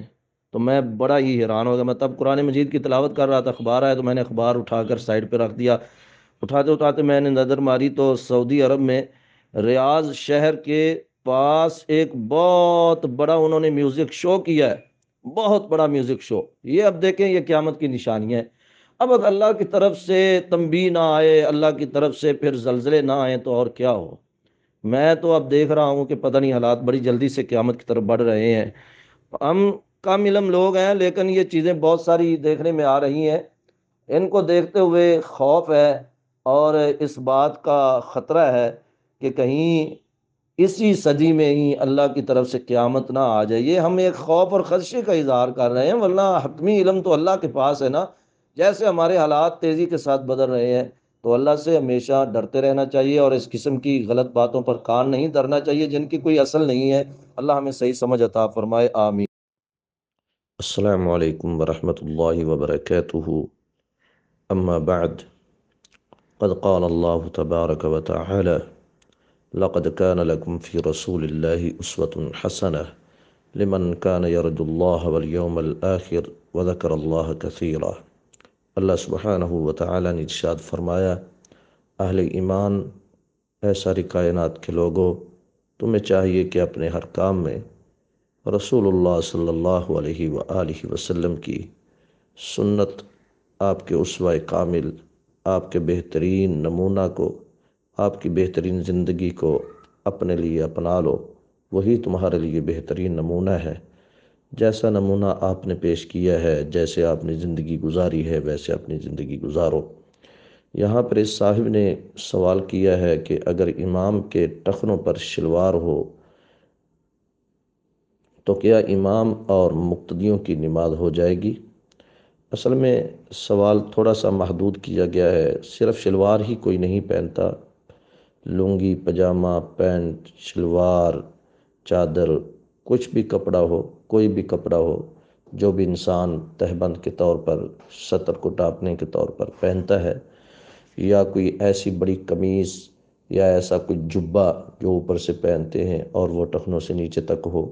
A: تو میں بڑا ہی حیران ہو گیا۔ میں تب قرآن مجید کی تلاوت کر رہا تھا، اخبار آیا تو میں نے اخبار اٹھا کر سائڈ پہ رکھ دیا۔ اٹھاتے اٹھاتے میں نے نظر ماری تو سعودی عرب میں ریاض شہر کے پاس ایک بہت بڑا انہوں نے میوزک شو کیا ہے، بہت بڑا میوزک شو۔ یہ اب دیکھیں یہ قیامت کی نشانیاں ہیں۔ اب اگر اللہ کی طرف سے تنبیہ نہ آئے، اللہ کی طرف سے پھر زلزلے نہ آئے تو اور کیا ہو۔ میں تو اب دیکھ رہا ہوں کہ پتہ نہیں حالات بڑی جلدی سے قیامت کی طرف بڑھ رہے ہیں۔ ہم کم علم لوگ ہیں لیکن یہ چیزیں بہت ساری دیکھنے میں آ رہی ہیں، ان کو دیکھتے ہوئے خوف ہے، اور اس بات کا خطرہ ہے کہ کہیں اسی صدی میں ہی اللہ کی طرف سے قیامت نہ آ جائے۔ یہ ہم ایک خوف اور خدشے کا اظہار کر رہے ہیں، ورنہ حتمی علم تو اللہ کے پاس ہے نا۔ جیسے ہمارے حالات تیزی کے ساتھ بدل رہے ہیں، تو اللہ سے ہمیشہ ڈرتے رہنا چاہیے، اور اس قسم کی غلط باتوں پر کان نہیں دھرنا چاہیے جن کی کوئی اصل نہیں ہے۔ اللہ ہمیں صحیح سمجھ عطا فرمائے، آمین۔ السلام علیکم ورحمۃ اللہ وبرکاتہ۔ اما بعد، قد قال الله تبارك وتعالى: لقد كان لكم في رسول الله أسوة حسنة لمن كان يرجو الله واليوم الآخر وذكر الله كثيرا۔ اللہ سبحانہ و تعالیٰ نے ارشاد فرمایا: اہل ایمان، اے ساری کائنات کے لوگوں، تمہیں چاہیے کہ اپنے ہر کام میں رسول اللہ صلی اللہ علیہ وآلہ وسلم کی سنت، آپ کے اسوہ کامل، آپ کے بہترین نمونہ کو، آپ کی بہترین زندگی کو اپنے لیے اپنا لو۔ وہی تمہارے لیے بہترین نمونہ ہے۔ جیسا نمونہ آپ نے پیش کیا ہے، جیسے آپ نے زندگی گزاری ہے، ویسے اپنی زندگی گزارو۔ یہاں پر اس صاحب نے سوال کیا ہے کہ اگر امام کے ٹخنوں پر شلوار ہو تو کیا امام اور مقتدیوں کی نماز ہو جائے گی؟ اصل میں سوال تھوڑا سا محدود کیا گیا ہے، صرف شلوار ہی کوئی نہیں پہنتا، لنگی، پجامہ، پینٹ، شلوار، چادر، کچھ بھی کپڑا ہو، کوئی بھی کپڑا ہو جو بھی انسان تہبند کے طور پر، سطر کو ڈھانپنے کے طور پر پہنتا ہے، یا کوئی ایسی بڑی قمیص یا ایسا کوئی جبہ جو اوپر سے پہنتے ہیں اور وہ ٹخنوں سے نیچے تک ہو،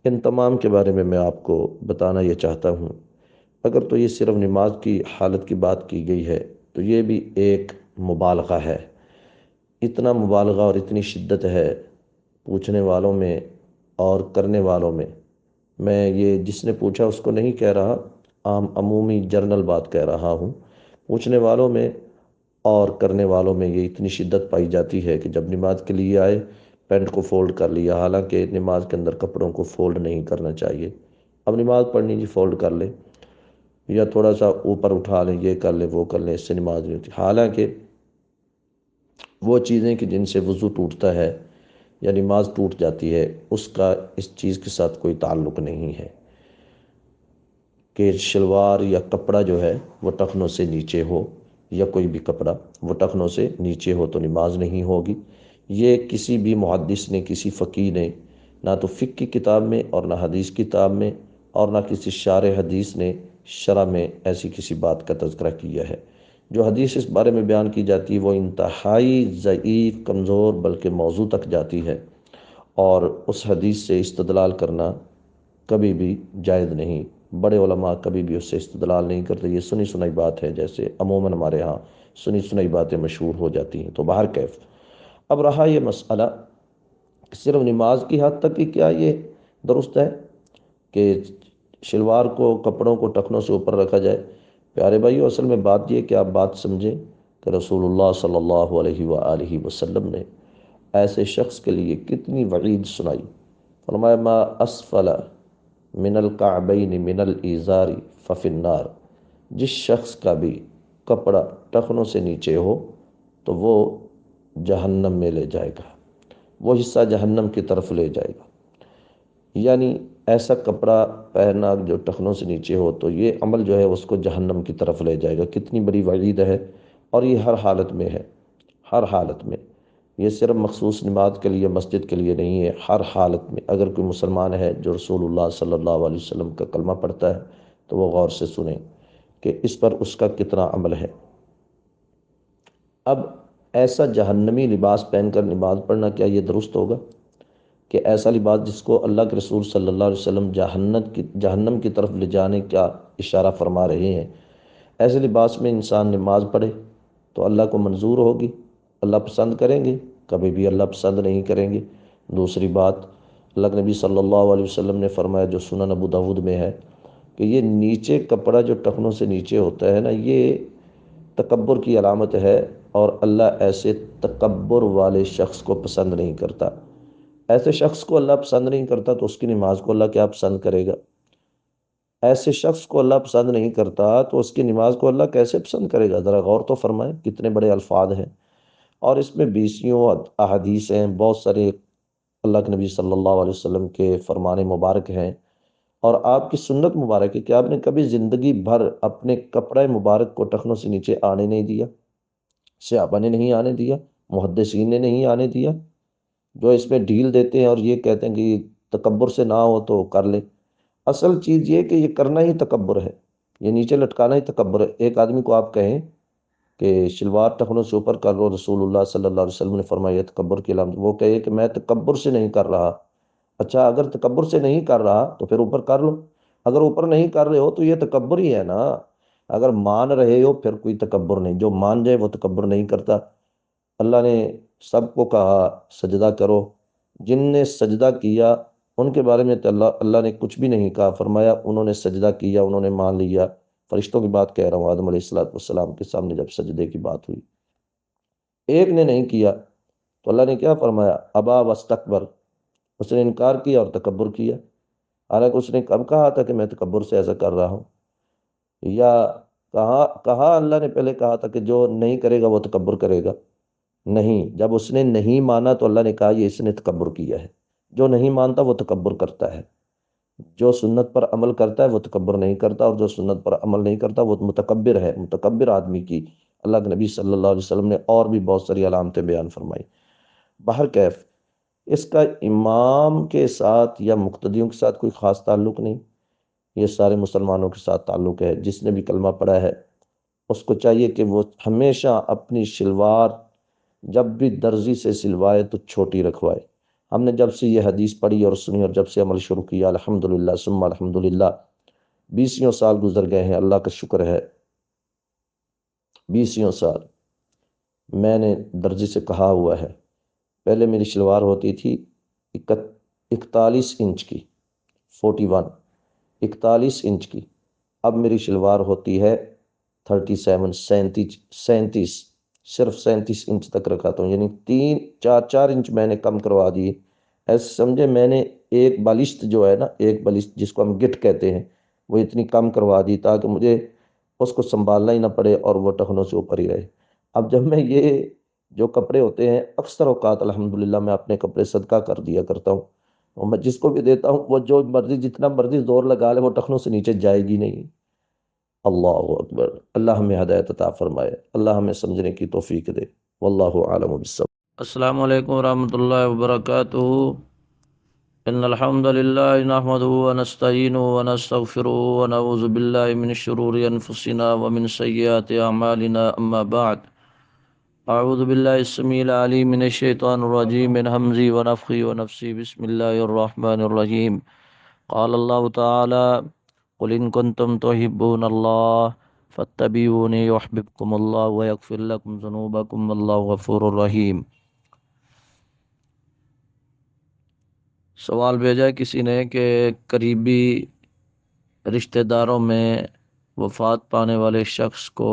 A: ان تمام کے بارے میں آپ کو بتانا یہ چاہتا ہوں۔ اگر تو یہ صرف نماز کی حالت کی بات کی گئی ہے تو یہ بھی ایک مبالغہ ہے۔ اتنا مبالغہ اور اتنی شدت ہے پوچھنے والوں میں اور کرنے والوں میں۔ میں یہ جس نے پوچھا اس کو نہیں کہہ رہا، عمومی جرنل بات کہہ رہا ہوں۔ پوچھنے والوں میں اور کرنے والوں میں یہ اتنی شدت پائی جاتی ہے کہ جب نماز کے لیے آئے پینٹ کو فولڈ کر لیا، حالانکہ نماز کے اندر کپڑوں کو فولڈ نہیں کرنا چاہیے۔ اب نماز پڑھنی جی، فولڈ کر لے۔ یا تھوڑا سا اوپر اٹھا لیں، یہ کر لیں وہ کر لیں، اس سے نماز نہیں ہوتی۔ حالانکہ وہ چیزیں کہ جن سے وضو ٹوٹتا ہے یا نماز ٹوٹ جاتی ہے، اس کا اس چیز کے ساتھ کوئی تعلق نہیں ہے کہ شلوار یا کپڑا جو ہے وہ ٹخنوں سے نیچے ہو، یا کوئی بھی کپڑا وہ ٹخنوں سے نیچے ہو تو نماز نہیں ہوگی۔ یہ کسی بھی محدث نے، کسی فقیہ نے، نہ تو فقہ کی کتاب میں اور نہ حدیث کی کتاب میں اور نہ کسی شارح حدیث نے شرح میں ایسی کسی بات کا تذکرہ کیا ہے۔ جو حدیث اس بارے میں بیان کی جاتی ہے وہ انتہائی ضعیف، کمزور، بلکہ موضوع تک جاتی ہے، اور اس حدیث سے استدلال کرنا کبھی بھی جائز نہیں۔ بڑے علماء کبھی بھی اس سے استدلال نہیں کرتے، یہ سنی سنائی بات ہے، جیسے عموماً ہمارے ہاں سنی سنائی باتیں مشہور ہو جاتی ہیں۔ تو بہر کیف اب رہا یہ مسئلہ کہ صرف نماز کی حد تک ہی کیا یہ درست ہے کہ شلوار کو، کپڑوں کو ٹخنوں سے اوپر رکھا جائے؟ پیارے بھائیو، اصل میں بات یہ کہ آپ بات سمجھیں کہ رسول اللہ صلی اللہ علیہ وآلہ وسلم نے ایسے شخص کے لیے کتنی وعید سنائی۔ فرمایا ما اسفل من الکعبین من الازار ففی النار، جس شخص کا بھی کپڑا ٹخنوں سے نیچے ہو تو وہ جہنم میں لے جائے گا، وہ حصہ جہنم کی طرف لے جائے گا۔ یعنی ایسا کپڑا پہننا جو ٹخنوں سے نیچے ہو تو یہ عمل جو ہے اس کو جہنم کی طرف لے جائے گا۔ کتنی بڑی وعید ہے، اور یہ ہر حالت میں ہے، ہر حالت میں۔ یہ صرف مخصوص نماز کے لیے، مسجد کے لیے نہیں ہے، ہر حالت میں۔ اگر کوئی مسلمان ہے جو رسول اللہ صلی اللہ علیہ وسلم کا کلمہ پڑھتا ہے تو وہ غور سے سنیں کہ اس پر اس کا کتنا عمل ہے۔ اب ایسا جہنمی لباس پہن کر نماز پڑھنا، کیا یہ درست ہوگا کہ ایسا لباس جس کو اللہ کے رسول صلی اللہ علیہ وسلم جہنم کی طرف لے جانے کا اشارہ فرما رہے ہیں، ایسے لباس میں انسان نماز پڑھے تو اللہ کو منظور ہوگی؟ اللہ پسند کریں گے؟ کبھی بھی اللہ پسند نہیں کریں گے۔ دوسری بات، اللہ کے نبی صلی اللہ علیہ وسلم نے فرمایا، جو سنن ابو داود میں ہے، کہ یہ نیچے کپڑا جو ٹخنوں سے نیچے ہوتا ہے نا، یہ تکبر کی علامت ہے، اور اللہ ایسے تکبر والے شخص کو پسند نہیں کرتا۔ ایسے شخص کو اللہ پسند نہیں کرتا تو اس کی نماز کو اللہ کیا پسند کرے گا؟ ایسے شخص کو اللہ پسند نہیں کرتا تو اس کی نماز کو اللہ کیسے پسند کرے گا؟ ذرا غور تو فرمائیں، کتنے بڑے الفاظ ہیں، اور اس میں بیسیوں احادیث ہیں، بہت سارے اللہ کے نبی صلی اللہ علیہ وسلم کے فرمان مبارک ہیں، اور آپ کی سنت مبارک ہے کہ آپ نے کبھی زندگی بھر اپنے کپڑے مبارک کو ٹخنوں سے نیچے آنے نہیں دیا، صحابہ نے نہیں آنے دیا، محدثین نے نہیں آنے دیا۔ جو اس میں ڈھیل دیتے ہیں اور یہ کہتے ہیں کہ تکبر سے نہ ہو تو کر لے، اصل چیز یہ کہ یہ کرنا ہی تکبر ہے، یہ نیچے لٹکانا ہی تکبر ہے۔ ایک آدمی کو آپ کہیں کہ شلوار ٹخنوں سے اوپر کر لو، رسول اللہ صلی اللہ علیہ وسلم نے فرمایا یہ تکبر کی علامت، وہ کہے کہ میں تکبر سے نہیں کر رہا۔ اچھا، اگر تکبر سے نہیں کر رہا تو پھر اوپر کر لو، اگر اوپر نہیں کر رہے ہو تو یہ تکبر ہی ہے نا۔ اگر مان رہے ہو پھر کوئی تکبر نہیں، جو مان جائے وہ تکبر نہیں کرتا۔ اللہ نے سب کو کہا سجدہ کرو، جن نے سجدہ کیا ان کے بارے میں تو اللہ نے کچھ بھی نہیں کہا، فرمایا انہوں نے سجدہ کیا، انہوں نے مان لیا۔ فرشتوں کی بات کہہ رہا ہوں، آدم علیہ السلام کے سامنے جب سجدے کی بات ہوئی، ایک نے نہیں کیا تو اللہ نے کیا فرمایا؟ ابا واستکبر، اس نے انکار کیا اور تکبر کیا۔ حالانکہ اس نے کب کہا تھا کہ میں تکبر سے ایسا کر رہا ہوں؟ یا کہا اللہ نے پہلے کہا تھا کہ جو نہیں کرے گا وہ تکبر کرے گا؟ نہیں، جب اس نے نہیں مانا تو اللہ نے کہا یہ اس نے تکبر کیا ہے۔ جو نہیں مانتا وہ تکبر کرتا ہے، جو سنت پر عمل کرتا ہے وہ تکبر نہیں کرتا، اور جو سنت پر عمل نہیں کرتا وہ متکبر ہے۔ متکبر آدمی کی اللہ کے نبی صلی اللہ علیہ وسلم نے اور بھی بہت ساری علامتیں بیان فرمائی۔ بہر کیف اس کا امام کے ساتھ یا مقتدیوں کے ساتھ کوئی خاص تعلق نہیں، یہ سارے مسلمانوں کے ساتھ تعلق ہے۔ جس نے بھی کلمہ پڑھا ہے اس کو چاہیے کہ وہ ہمیشہ اپنی شلوار جب بھی درزی سے سلوائے تو چھوٹی رکھوائے۔ ہم نے جب سے یہ حدیث پڑھی اور سنی اور جب سے عمل شروع کیا، الحمدللہ ثم الحمدللہ، 20 سال گزر گئے ہیں، اللہ کا شکر ہے۔ 20 سال میں نے درزی سے کہا ہوا ہے، پہلے میری شلوار ہوتی تھی 41 انچ کی، 41، 41 انچ کی، اب میری شلوار ہوتی ہے 37، 37، صرف 37 انچ تک رکھاتا ہوں، یعنی 4 انچ میں نے کم کروا دی۔ ایسے سمجھے میں نے ایک بالشت جو ہے نا، ایک بالشت جس کو ہم گٹ کہتے ہیں، وہ اتنی کم کروا دی تاکہ مجھے اس کو سنبھالنا ہی نہ پڑے اور وہ ٹخنوں سے اوپر ہی رہے۔ اب جب میں یہ جو کپڑے ہوتے ہیں اکثر اوقات الحمدللہ میں اپنے کپڑے صدقہ کر دیا کرتا ہوں، اور میں جس کو بھی دیتا ہوں وہ جو مرضی جتنا مرضی زور لگا لے وہ ٹخنوں سے نیچے جائے گی نہیں۔ اللہ اکبر، اللہ ہمیں ہدایت عطا فرمائے، اللہ ہمیں سمجھنے کی توفیق دے، واللہ عالم بالصواب۔ السلام علیکم ورحمۃ اللہ وبرکاتہ۔ ان الحمد للہ نحمده ونستعینه ونستغفره ونعوذ باللہ من شرور انفسنا ومن سیئات اعمالنا، اما بعد، اعوذ باللہ السمیع العلیم من الشیطان الرجیم من حمزی ونفخی ونفسی، بسم اللہ الرحمن الرحیم۔ قال اللہ تعالی قل ان کنتم تحبون اللہ فاتبعونی یحببکم اللہ ویغفر لکم ذنوبکم واللہ غفور الرحیم۔ سوال بھیجا ہے کسی نے کہ قریبی رشتہ داروں میں وفات پانے والے شخص کو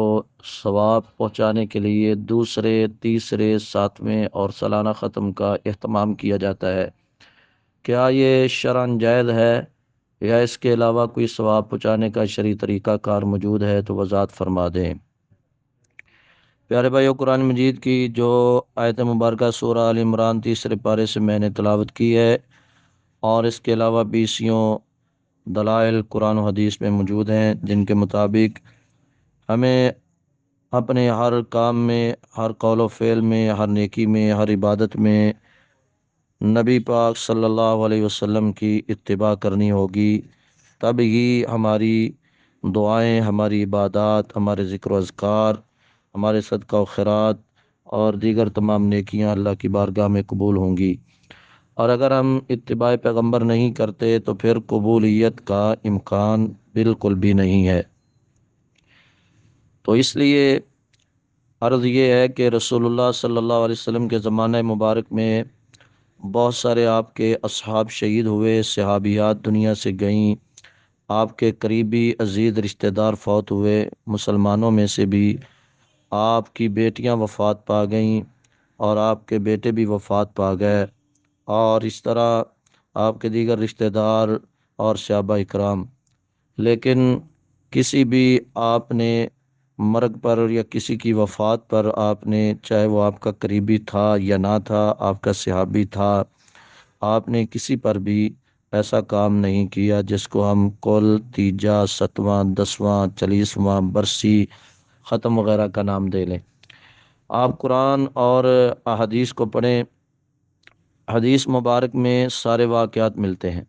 A: ثواب پہنچانے کے لیے دوسرے، تیسرے، ساتویں اور سالانہ ختم کا اہتمام کیا جاتا ہے، کیا یہ شرعاً جائز ہے یا اس کے علاوہ کوئی ثواب پہنچانے کا شرعی طریقہ کار موجود ہے تو وضاحت فرما دیں۔ پیارے بھائیو، قرآن مجید کی جو آیت مبارکہ سورہ آل عمران تیسرے پارے سے میں نے تلاوت کی ہے، اور اس کے علاوہ بیسیوں دلائل قرآن و حدیث میں موجود ہیں جن کے مطابق ہمیں اپنے ہر کام میں، ہر قول و فعل میں، ہر نیکی میں، ہر عبادت میں نبی پاک صلی اللہ علیہ وسلم کی اتباع کرنی ہوگی، تب ہی ہماری دعائیں، ہماری عبادات، ہمارے ذکر و اذکار، ہمارے صدقہ و خیرات اور دیگر تمام نیکیاں اللہ کی بارگاہ میں قبول ہوں گی، اور اگر ہم اتباع پیغمبر نہیں کرتے تو پھر قبولیت کا امکان بالکل بھی نہیں ہے۔ تو اس لیے عرض یہ ہے کہ رسول اللہ صلی اللہ علیہ وسلم کے زمانہ مبارک میں بہت سارے آپ کے اصحاب شہید ہوئے، صحابیات دنیا سے گئیں، آپ کے قریبی عزیز رشتہ دار فوت ہوئے، مسلمانوں میں سے بھی آپ کی بیٹیاں وفات پا گئیں اور آپ کے بیٹے بھی وفات پا گئے، اور اس طرح آپ کے دیگر رشتہ دار اور صحابہ اکرام۔ لیکن کسی بھی آپ نے مرگ پر یا کسی کی وفات پر آپ نے، چاہے وہ آپ کا قریبی تھا یا نہ تھا، آپ کا صحابی تھا، آپ نے کسی پر بھی ایسا کام نہیں کیا جس کو ہم کل، تیجا، ستواں، دسواں، چالیسواں، برسی، ختم وغیرہ کا نام دے لیں۔ آپ قرآن اور احادیث کو پڑھیں، حدیث مبارک میں سارے واقعات ملتے ہیں،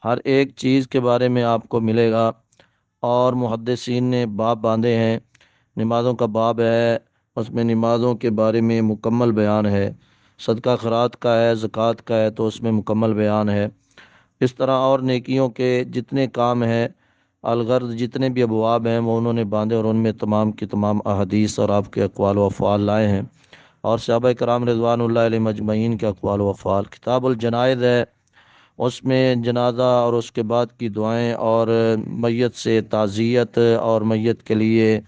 A: ہر ایک چیز کے بارے میں آپ کو ملے گا، اور محدثین نے باب باندھے ہیں، نمازوں کا باب ہے، اس میں نمازوں کے بارے میں مکمل بیان ہے، صدقہ خیرات کا ہے، زکوٰۃ کا ہے تو اس میں مکمل بیان ہے، اس طرح اور نیکیوں کے جتنے کام ہیں، الغرض جتنے بھی ابواب ہیں وہ انہوں نے باندھے، اور ان میں تمام کی تمام احادیث اور آپ کے اقوال و افعال لائے ہیں، اور صحابہ کرام رضوان اللہ علیہ مجمعین کے اقوال و افعال۔ کتاب الجنائز ہے، اس میں جنازہ اور اس کے بعد کی دعائیں اور میت سے تعزیت اور میت کے لیے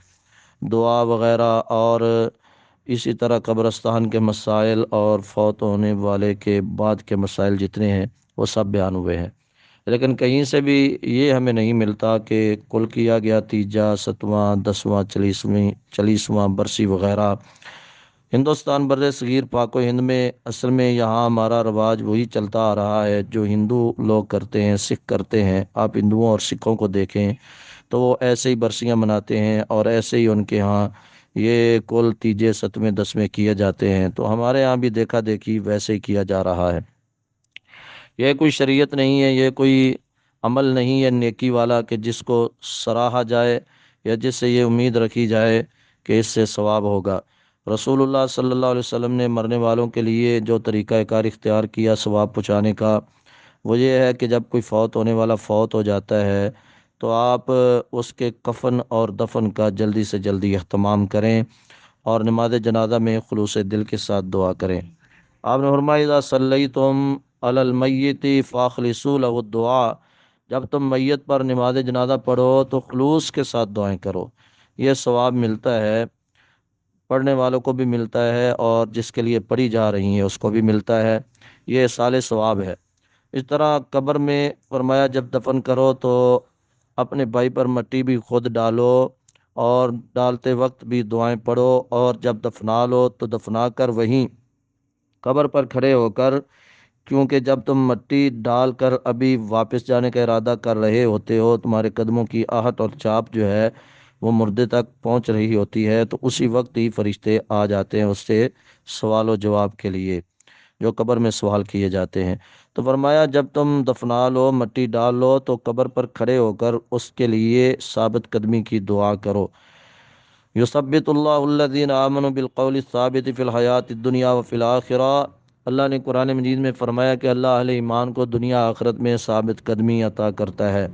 A: دعا وغیرہ، اور اسی طرح قبرستان کے مسائل اور فوت ہونے والے کے بعد کے مسائل جتنے ہیں وہ سب بیان ہوئے ہیں۔ لیکن کہیں سے بھی یہ ہمیں نہیں ملتا کہ کل کیا گیا تیجا، ستواں، دسواں، چالیسواں، برسی وغیرہ۔ ہندوستان بر صغیر پاک و ہند میں اصل میں یہاں ہمارا رواج وہی چلتا آ رہا ہے جو ہندو لوگ کرتے ہیں، سکھ کرتے ہیں۔ آپ ہندوؤں اور سکھوں کو دیکھیں تو وہ ایسے ہی برسیاں مناتے ہیں، اور ایسے ہی ان کے ہاں یہ کل، تیجے، ستویں، دسویں کیے جاتے ہیں، تو ہمارے ہاں بھی دیکھا دیکھی ویسے ہی کیا جا رہا ہے۔ یہ کوئی شریعت نہیں ہے، یہ کوئی عمل نہیں ہے نیکی والا کہ جس کو سراہا جائے یا جس سے یہ امید رکھی جائے کہ اس سے ثواب ہوگا۔ رسول اللہ صلی اللہ علیہ وسلم نے مرنے والوں کے لیے جو طریقہ کار اختیار کیا ثواب پہنچانے کا، وہ یہ ہے کہ جب کوئی فوت ہونے والا فوت ہو جاتا ہے تو آپ اس کے کفن اور دفن کا جلدی سے جلدی اہتمام کریں، اور نماز جنازہ میں خلوص دل کے ساتھ دعا کریں۔ آپ نے فرمایا اذا صلیتم علی المیت فاخلصوا له الدعاء، جب تم میت پر نماز جنازہ پڑھو تو خلوص کے ساتھ دعائیں کرو، یہ ثواب ملتا ہے، پڑھنے والوں کو بھی ملتا ہے اور جس کے لیے پڑھی جا رہی ہیں اس کو بھی ملتا ہے، یہ سال ثواب ہے۔ اس طرح قبر میں فرمایا جب دفن کرو تو اپنے بھائی پر مٹی بھی خود ڈالو اور ڈالتے وقت بھی دعائیں پڑھو، اور جب دفنا لو تو دفنا کر وہیں قبر پر کھڑے ہو کر، کیونکہ جب تم مٹی ڈال کر ابھی واپس جانے کا ارادہ کر رہے ہوتے ہو، تمہارے قدموں کی آہٹ اور چاپ جو ہے وہ مردے تک پہنچ رہی ہوتی ہے، تو اسی وقت ہی فرشتے آ جاتے ہیں اس سے سوال و جواب کے لیے، جو قبر میں سوال کیے جاتے ہیں۔ تو فرمایا جب تم دفنا لو، مٹی ڈال لو، تو قبر پر کھڑے ہو کر اس کے لیے ثابت قدمی کی دعا کرو۔ یثبت اللہ الذین آمنوا بالقول الثابت فی الحیات الدنیا وفی الآخرہ۔ اللہ نے قرآن مجید میں فرمایا کہ اللہ اہل ایمان کو دنیا آخرت میں ثابت قدمی عطا کرتا ہے۔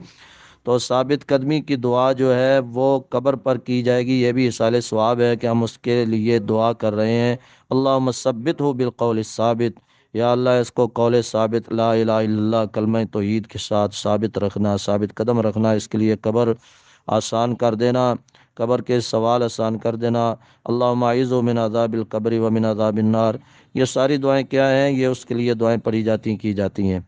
A: تو ثابت قدمی کی دعا جو ہے وہ قبر پر کی جائے گی، یہ بھی اصال ثواب ہے کہ ہم اس کے لیے دعا کر رہے ہیں۔ اللہم ثبتہ بالقول الثابت، یا اللہ اس کو قول ثابت لا الہ الا اللہ کلمہ توحید کے ساتھ ثابت رکھنا، ثابت قدم رکھنا، اس کے لیے قبر آسان کر دینا، قبر کے سوال آسان کر دینا۔ اللہم اعوذ من عذاب القبر ومن عذاب النار۔ یہ ساری دعائیں کیا ہیں؟ یہ اس کے لیے دعائیں پڑھی جاتی کی جاتی ہیں۔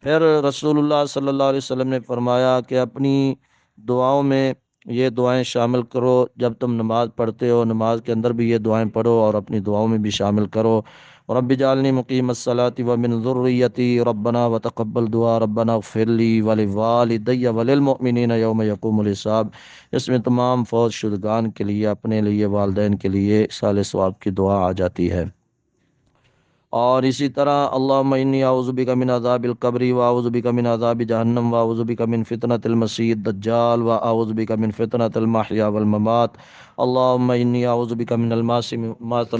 A: پھر رسول اللہ صلی اللہ علیہ وسلم نے فرمایا کہ اپنی دعاؤں میں یہ دعائیں شامل کرو، جب تم نماز پڑھتے ہو نماز کے اندر بھی یہ دعائیں پڑھو اور اپنی دعاؤں میں بھی شامل کرو۔ رب اجعلنی مقیم الصلاۃ ومن ذریتی ربنا وتقبل دعا ربنا اغفر لی ولوالدی وللمؤمنین یوم یقوم الحساب۔ اس میں تمام فوت شدگان کے لیے، اپنے لیے، والدین کے لیے اصال ثواب کی دعا آ جاتی ہے۔ اور اسی طرح اللہم انی اعوذ بک من عذاب القبر واعوذ بک من عذاب جہنم واعوذ بک من فتنۃ المسیح الدجال واعوذ بک من فتنۃ المحیا والممات اللہم انی اعوذ بک من الماثم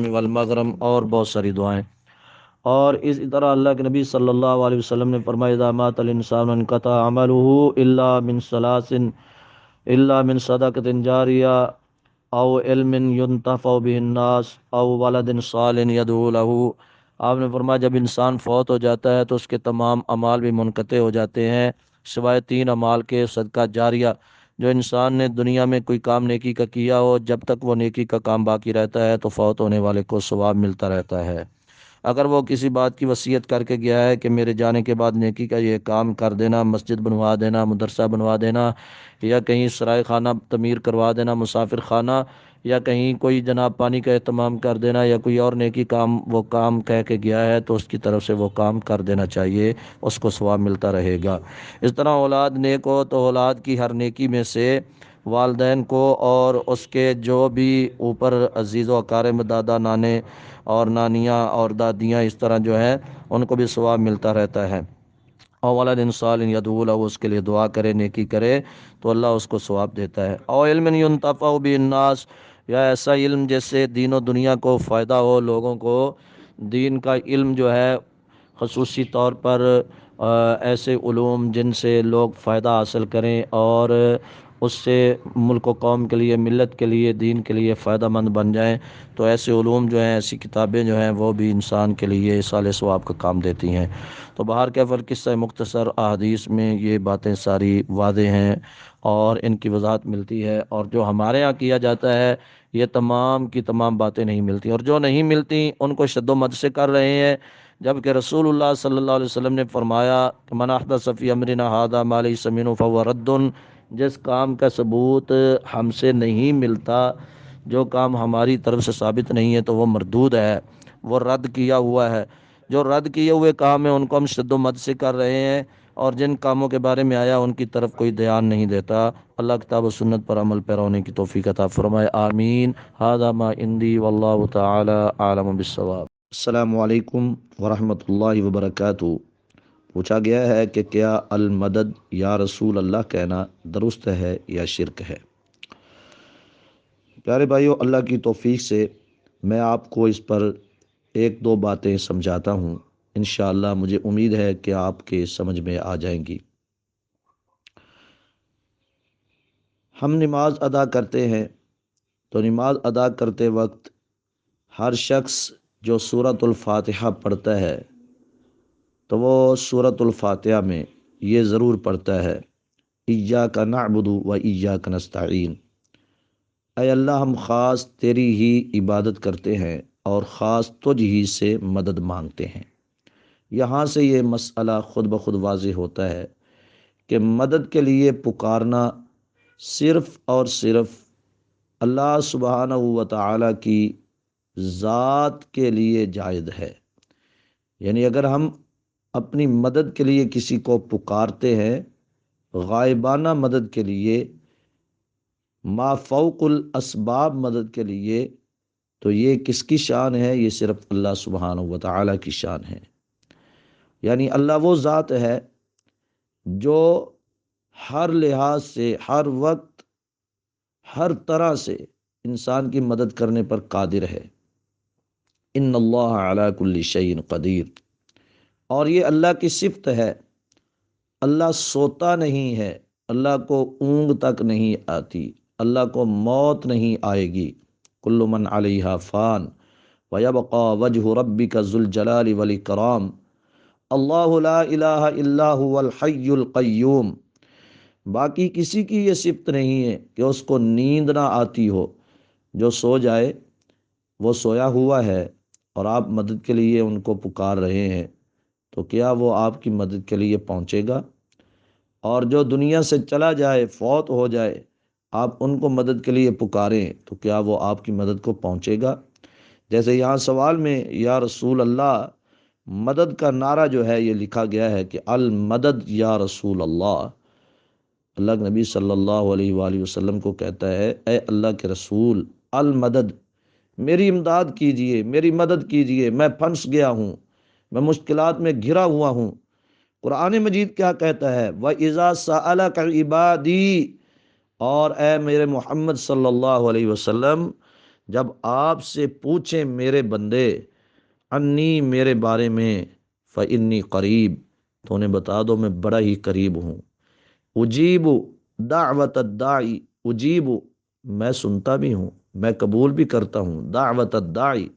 A: والمغرم، اور بہت ساری دعائیں۔ اور اسی طرح اللہ کے نبی صلی اللہ علیہ وسلم نے فرمایا اذا مات الانسان انقطع عمله الا من ثلاث الا من صدقۃ جاریہ او علم ينتفع به الناس او ولد صالح يدعو له۔ آپ نے فرمایا جب انسان فوت ہو جاتا ہے تو اس کے تمام اعمال بھی منقطع ہو جاتے ہیں سوائے 3 اعمال کے، صدقہ جاریہ، جو انسان نے دنیا میں کوئی کام نیکی کا کیا ہو، جب تک وہ نیکی کا کام باقی رہتا ہے تو فوت ہونے والے کو ثواب ملتا رہتا ہے۔ اگر وہ کسی بات کی وصیت کر کے گیا ہے کہ میرے جانے کے بعد نیکی کا یہ کام کر دینا، مسجد بنوا دینا، مدرسہ بنوا دینا، یا کہیں سرائے خانہ تعمیر کروا دینا، مسافر خانہ، یا کہیں کوئی جناب پانی کا اہتمام کر دینا، یا کوئی اور نیکی کام وہ کام کہہ کے گیا ہے تو اس کی طرف سے وہ کام کر دینا چاہیے، اس کو ثواب ملتا رہے گا۔ اس طرح اولاد نیک ہو تو اولاد کی ہر نیکی میں سے والدین کو اور اس کے جو بھی اوپر عزیز و اقارب دادا نانے اور نانیاں اور دادیاں اس طرح جو ہے ان کو بھی ثواب ملتا رہتا ہے۔ او ولد صالح یدعو له، اس کے لیے دعا کرے، نیکی کرے تو اللہ اس کو ثواب دیتا ہے۔ او علم ينتفع به الناس، یا ایسا علم جس سے دین و دنیا کو فائدہ ہو، لوگوں کو دین کا علم جو ہے خصوصی طور پر ایسے علوم جن سے لوگ فائدہ حاصل کریں اور اس سے ملک و قوم کے لیے، ملت کے لیے، دین کے لیے فائدہ مند بن جائیں، تو ایسے علوم جو ہیں، ایسی کتابیں جو ہیں وہ بھی انسان کے لیے اصال ثواب کا کام دیتی ہیں۔ تو بہر کیف القصہ مختصر احادیث میں یہ باتیں ساری واضح ہیں اور ان کی وضاحت ملتی ہے، اور جو ہمارے ہاں کیا جاتا ہے یہ تمام کی تمام باتیں نہیں ملتی، اور جو نہیں ملتی ان کو شد و مد سے کر رہے ہیں، جبکہ رسول اللہ صلی اللہ علیہ وسلم نے فرمایا کہ من احدث فی امرنا ھذا ما لیس منہ فہو رد۔ جس کام کا ثبوت ہم سے نہیں ملتا، جو کام ہماری طرف سے ثابت نہیں ہے تو وہ مردود ہے، وہ رد کیا ہوا ہے۔ جو رد کیے ہوئے کام ہیں ان کو ہم شد و مد سے کر رہے ہیں، اور جن کاموں کے بارے میں آیا ان کی طرف کوئی دھیان نہیں دیتا۔ اللہ کتاب و سنت پر عمل پیرا ہونے کی توفیق عطا فرمائے، آمین۔ ھذا ما عندی واللہ تعالی اعلم بالصواب۔ السلام علیکم ورحمۃ اللہ وبرکاتہ۔ پوچھا گیا ہے کہ کیا المدد یا رسول اللہ کہنا درست ہے یا شرک ہے؟ پیارے بھائیو، اللہ کی توفیق سے میں آپ کو اس پر 1-2 باتیں سمجھاتا ہوں، انشاءاللہ مجھے امید ہے کہ آپ کے سمجھ میں آ جائیں گی۔ ہم نماز ادا کرتے ہیں تو نماز ادا کرتے وقت ہر شخص جو سورۃ الفاتحہ پڑھتا ہے تو وہ سورۃ الفاتحہ میں یہ ضرور پڑھتا ہے ایاک نعبد و ایاک نستعین، اے اللہ ہم خاص تیری ہی عبادت کرتے ہیں اور خاص تجھ ہی سے مدد مانگتے ہیں۔ یہاں سے یہ مسئلہ خود بخود واضح ہوتا ہے کہ مدد کے لیے پکارنا صرف اور صرف اللہ سبحانہ و تعالی کی ذات کے لیے جائز ہے۔ یعنی اگر ہم اپنی مدد کے لیے کسی کو پکارتے ہیں، غائبانہ مدد کے لیے، ما فوق الاسباب مدد کے لیے، تو یہ کس کی شان ہے؟ یہ صرف اللہ سبحانہ و تعالی کی شان ہے۔ یعنی اللہ وہ ذات ہے جو ہر لحاظ سے، ہر وقت، ہر طرح سے انسان کی مدد کرنے پر قادر ہے۔ ان اللہ علی کل شیء قدیر، اور یہ اللہ کی صفت ہے۔ اللہ سوتا نہیں ہے، اللہ کو اونگ تک نہیں آتی، اللہ کو موت نہیں آئے گی۔ کل من علیہا فان ویبقى وجہ ربک ذو الجلال والاکرام، اللہ لا الہ الا هو الحی القیوم۔ باقی کسی کی یہ صفت نہیں ہے کہ اس کو نیند نہ آتی ہو۔ جو سو جائے وہ سویا ہوا ہے اور آپ مدد کے لیے ان کو پکار رہے ہیں، تو کیا وہ آپ کی مدد کے لیے پہنچے گا؟ اور جو دنیا سے چلا جائے، فوت ہو جائے، آپ ان کو مدد کے لیے پکاریں تو کیا وہ آپ کی مدد کو پہنچے گا؟ جیسے یہاں سوال میں یا رسول اللہ، مدد کا نعرہ جو ہے یہ لکھا گیا ہے کہ المدد یا رسول اللہ۔ اللہ کے نبی صلی اللہ علیہ وآلہ وسلم کو کہتا ہے، اے اللہ کے رسول، المدد، میری امداد کیجئے، میری مدد کیجئے، میں پھنس گیا ہوں، میں مشکلات میں گھرا ہوا ہوں۔ قرآن مجید کیا کہتا ہے؟ وَإِذَا سَأَلَكَ عِبَادِي، اور اے میرے محمد صلی اللہ علیہ وسلم، جب آپ سے پوچھیں میرے بندے، انی، میرے بارے میں، فَإِنِّي قریب، تو انہیں بتا دو میں بڑا ہی قریب ہوں۔ اجیب دعوت الداعی، اجیب، میں سنتا بھی ہوں، میں قبول بھی کرتا ہوں، دعوت الداعی،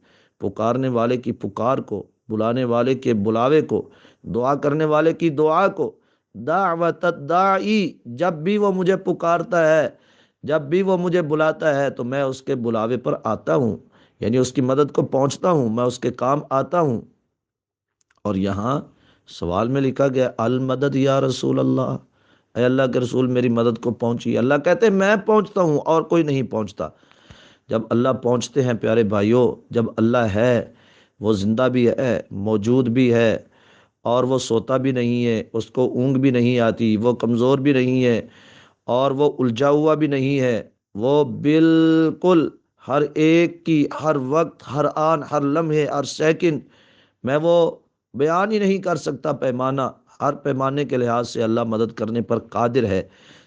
A: پکارنے والے کی پکار کو، بلانے والے کے بلاوے کو، دعا کرنے والے کی دعا کو۔ دعوت الداعی، جب بھی وہ مجھے پکارتا ہے، جب بھی وہ مجھے بلاتا ہے تو میں اس کے بلاوے پر آتا ہوں، یعنی اس کی مدد کو پہنچتا ہوں، میں اس کے کام آتا ہوں۔ اور یہاں سوال میں لکھا گیا المدد یا رسول اللہ، اے اللہ کے رسول میری مدد کو پہنچی۔ اللہ کہتے ہیں میں پہنچتا ہوں اور کوئی نہیں پہنچتا۔ جب اللہ پہنچتے ہیں پیارے بھائیوں، جب اللہ ہے، وہ زندہ بھی ہے، موجود بھی ہے، اور وہ سوتا بھی نہیں ہے، اس کو اونگ بھی نہیں آتی، وہ کمزور بھی نہیں ہے، اور وہ الجھا ہوا بھی نہیں ہے، وہ بالکل ہر ایک کی، ہر وقت، ہر آن، ہر لمحے، ہر سیکنڈ، میں وہ بیان ہی نہیں کر سکتا پیمانہ، ہر پیمانے کے لحاظ سے اللہ مدد کرنے پر قادر ہے۔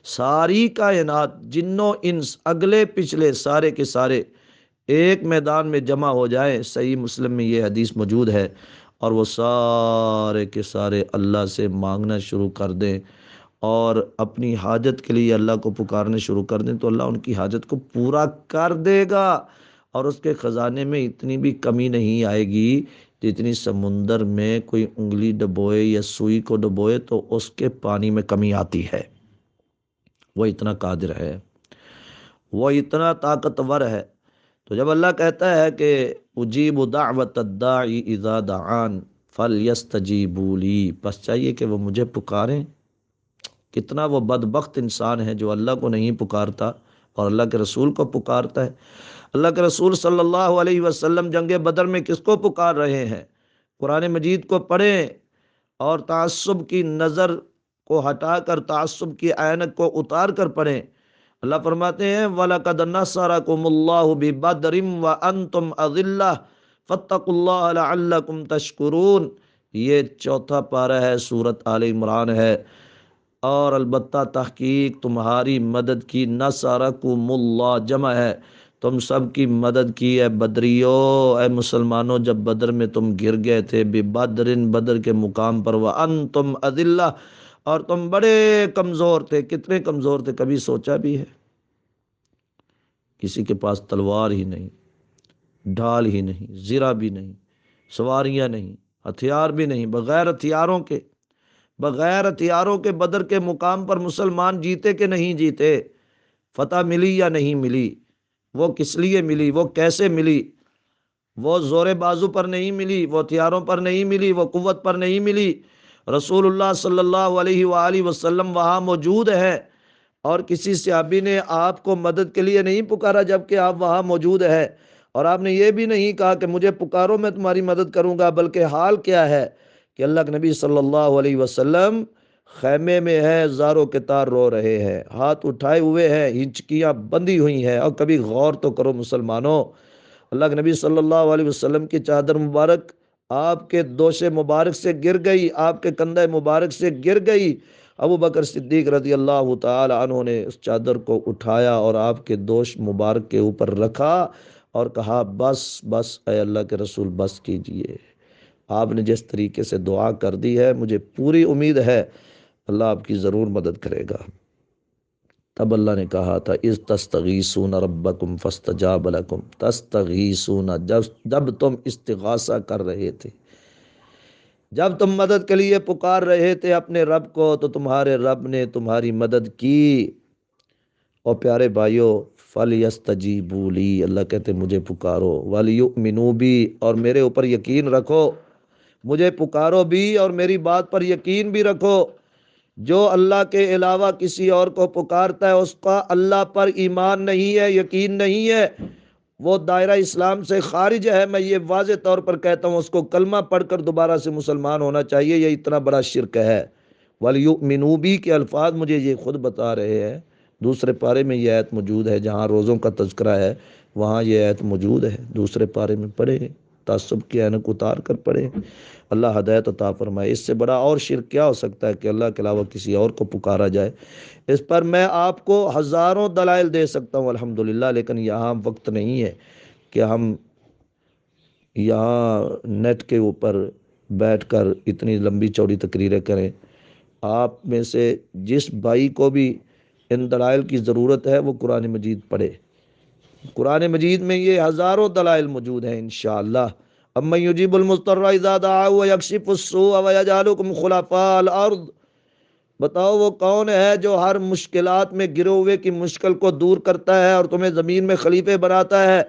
A: ساری کائنات، جنوں انس، اگلے پچھلے، سارے کے سارے ایک میدان میں جمع ہو جائیں، صحیح مسلم میں یہ حدیث موجود ہے، اور وہ سارے کے سارے اللہ سے مانگنا شروع کر دیں اور اپنی حاجت کے لیے اللہ کو پکارنے شروع کر دیں، تو اللہ ان کی حاجت کو پورا کر دے گا، اور اس کے خزانے میں اتنی بھی کمی نہیں آئے گی جتنی سمندر میں کوئی انگلی ڈبوئے یا سوئی کو ڈبوئے تو اس کے پانی میں کمی آتی ہے۔ وہ اتنا قادر ہے، وہ اتنا طاقتور ہے۔ تو جب اللہ کہتا ہے کہ اجیب دعوت الداعی اذا دعان فلیستجیبوا لی، پس چاہیے کہ وہ مجھے پکاریں۔ کتنا وہ بدبخت انسان ہے جو اللہ کو نہیں پکارتا اور اللہ کے رسول کو پکارتا ہے۔ اللہ کے رسول صلی اللہ علیہ وسلم جنگ بدر میں کس کو پکار رہے ہیں؟ قرآن مجید کو پڑھیں اور تعصب کی نظر کو ہٹا کر، تعصب کی عینک کو اتار کر پڑھیں۔ اللہ فرماتے ہیں وَلَقَدْ نَصَرَكُمُ اللَّهُ بِبَدْرٍ وَأَنْتُمْ أَذِلَّةٌ فَاتَّقُوا اللَّهَ لَعَلَّكُمْ تَشْكُرُونَ۔ یہ چوتھا پارہ ہے، سورۃ آل عمران ہے۔ اور البتہ تحقیق تمہاری مدد کی، نصرکم اللہ جمع ہے، تم سب کی مدد کی ہے بدریو، اے مسلمانوں، جب بدر میں تم گر گئے تھے، ببدرن، بدر کے مقام پر، وانتم اذلہ، اور تم بڑے کمزور تھے۔ کتنے کمزور تھے کبھی سوچا بھی ہے؟ کسی کے پاس تلوار ہی نہیں، ڈھال ہی نہیں، زرہ بھی نہیں، سواریاں نہیں، ہتھیار بھی نہیں، بغیر ہتھیاروں کے بدر کے مقام پر مسلمان جیتے کہ نہیں جیتے؟ فتح ملی یا نہیں ملی؟ وہ کس لیے ملی؟ وہ کیسے ملی؟ وہ زور بازو پر نہیں ملی، وہ ہتھیاروں پر نہیں ملی، وہ قوت پر نہیں ملی، رسول اللہ صلی اللہ علیہ وآلہ وسلم وہاں موجود ہیں، اور کسی صحابی نے آپ کو مدد کے لیے نہیں پکارا جبکہ آپ وہاں موجود ہیں، اور آپ نے یہ بھی نہیں کہا کہ مجھے پکارو میں تمہاری مدد کروں گا، بلکہ حال کیا ہے کہ اللہ کے نبی صلی اللہ علیہ وسلم خیمے میں ہے، زاروں کے تار رو رہے ہیں، ہاتھ اٹھائے ہوئے ہیں، ہنچکیاں بندھی ہوئی ہیں۔ اور کبھی غور تو کرو مسلمانوں، اللہ کے نبی صلی اللہ علیہ وسلم کی چادر مبارک آپ کے دوش مبارک سے گر گئی، آپ کے کندھے مبارک سے گر گئی۔ ابو بکر صدیق رضی اللہ تعالی عنہ نے اس چادر کو اٹھایا اور آپ کے دوش مبارک کے اوپر رکھا اور کہا بس بس اے اللہ کے رسول بس کیجئے، آپ نے جس طریقے سے دعا کر دی ہے مجھے پوری امید ہے اللہ آپ کی ضرور مدد کرے گا۔ تب اللہ نے کہا تھا اذ تستغیثون ربکم فاستجاب لکم، تستغیثون، جب تم استغاثہ کر رہے تھے، جب تم مدد کے لیے پکار رہے تھے اپنے رب کو، تو تمہارے رب نے تمہاری مدد کی۔ اور پیارے بھائیو، فَلْيَسْتَجِيبُوا لِي، اللہ کہتے مجھے پکارو، وَلْيُؤْمِنُوا بِي، اور میرے اوپر یقین رکھو، مجھے پکارو بھی اور میری بات پر یقین بھی رکھو۔ جو اللہ کے علاوہ کسی اور کو پکارتا ہے اس کا اللہ پر ایمان نہیں ہے، یقین نہیں ہے، وہ دائرہ اسلام سے خارج ہے۔ میں یہ واضح طور پر کہتا ہوں، اس کو کلمہ پڑھ کر دوبارہ سے مسلمان ہونا چاہیے، یہ اتنا بڑا شرک ہے۔ وَلْيُؤْمِنُوا بِي کے الفاظ مجھے یہ خود بتا رہے ہیں، دوسرے پارے میں یہ آیت موجود ہے، جہاں روزوں کا تذکرہ ہے وہاں یہ آیت موجود ہے، دوسرے پارے میں پڑھے، تعصب کی اینک اتار کر پڑھے، اللہ ہدایت عطا فرمائے۔ اس سے بڑا اور شرک کیا ہو سکتا ہے کہ اللہ کے علاوہ کسی اور کو پکارا جائے؟ اس پر میں آپ کو ہزاروں دلائل دے سکتا ہوں الحمدللہ، لیکن یہاں وقت نہیں ہے کہ ہم یہاں نیٹ کے اوپر بیٹھ کر اتنی لمبی چوڑی تقریریں کریں۔ آپ میں سے جس بھائی کو بھی ان دلائل کی ضرورت ہے وہ قرآن مجید پڑھے، قرآن مجید میں یہ ہزاروں دلائل موجود ہیں انشاءاللہ۔ اَمَّن يُجِيبُ الْمُضْطَرَّ إِذَا دَعَاهُ وَيَكْشِفُ السُّوءَ وَيَجْعَلُكُمْ خُلَفَاءَ الْأَرْضِ، بتاؤ وہ کون ہے جو ہر مشکلات میں گرے ہوئے کی مشکل کو دور کرتا ہے اور تمہیں زمین میں خلیفے بناتا ہے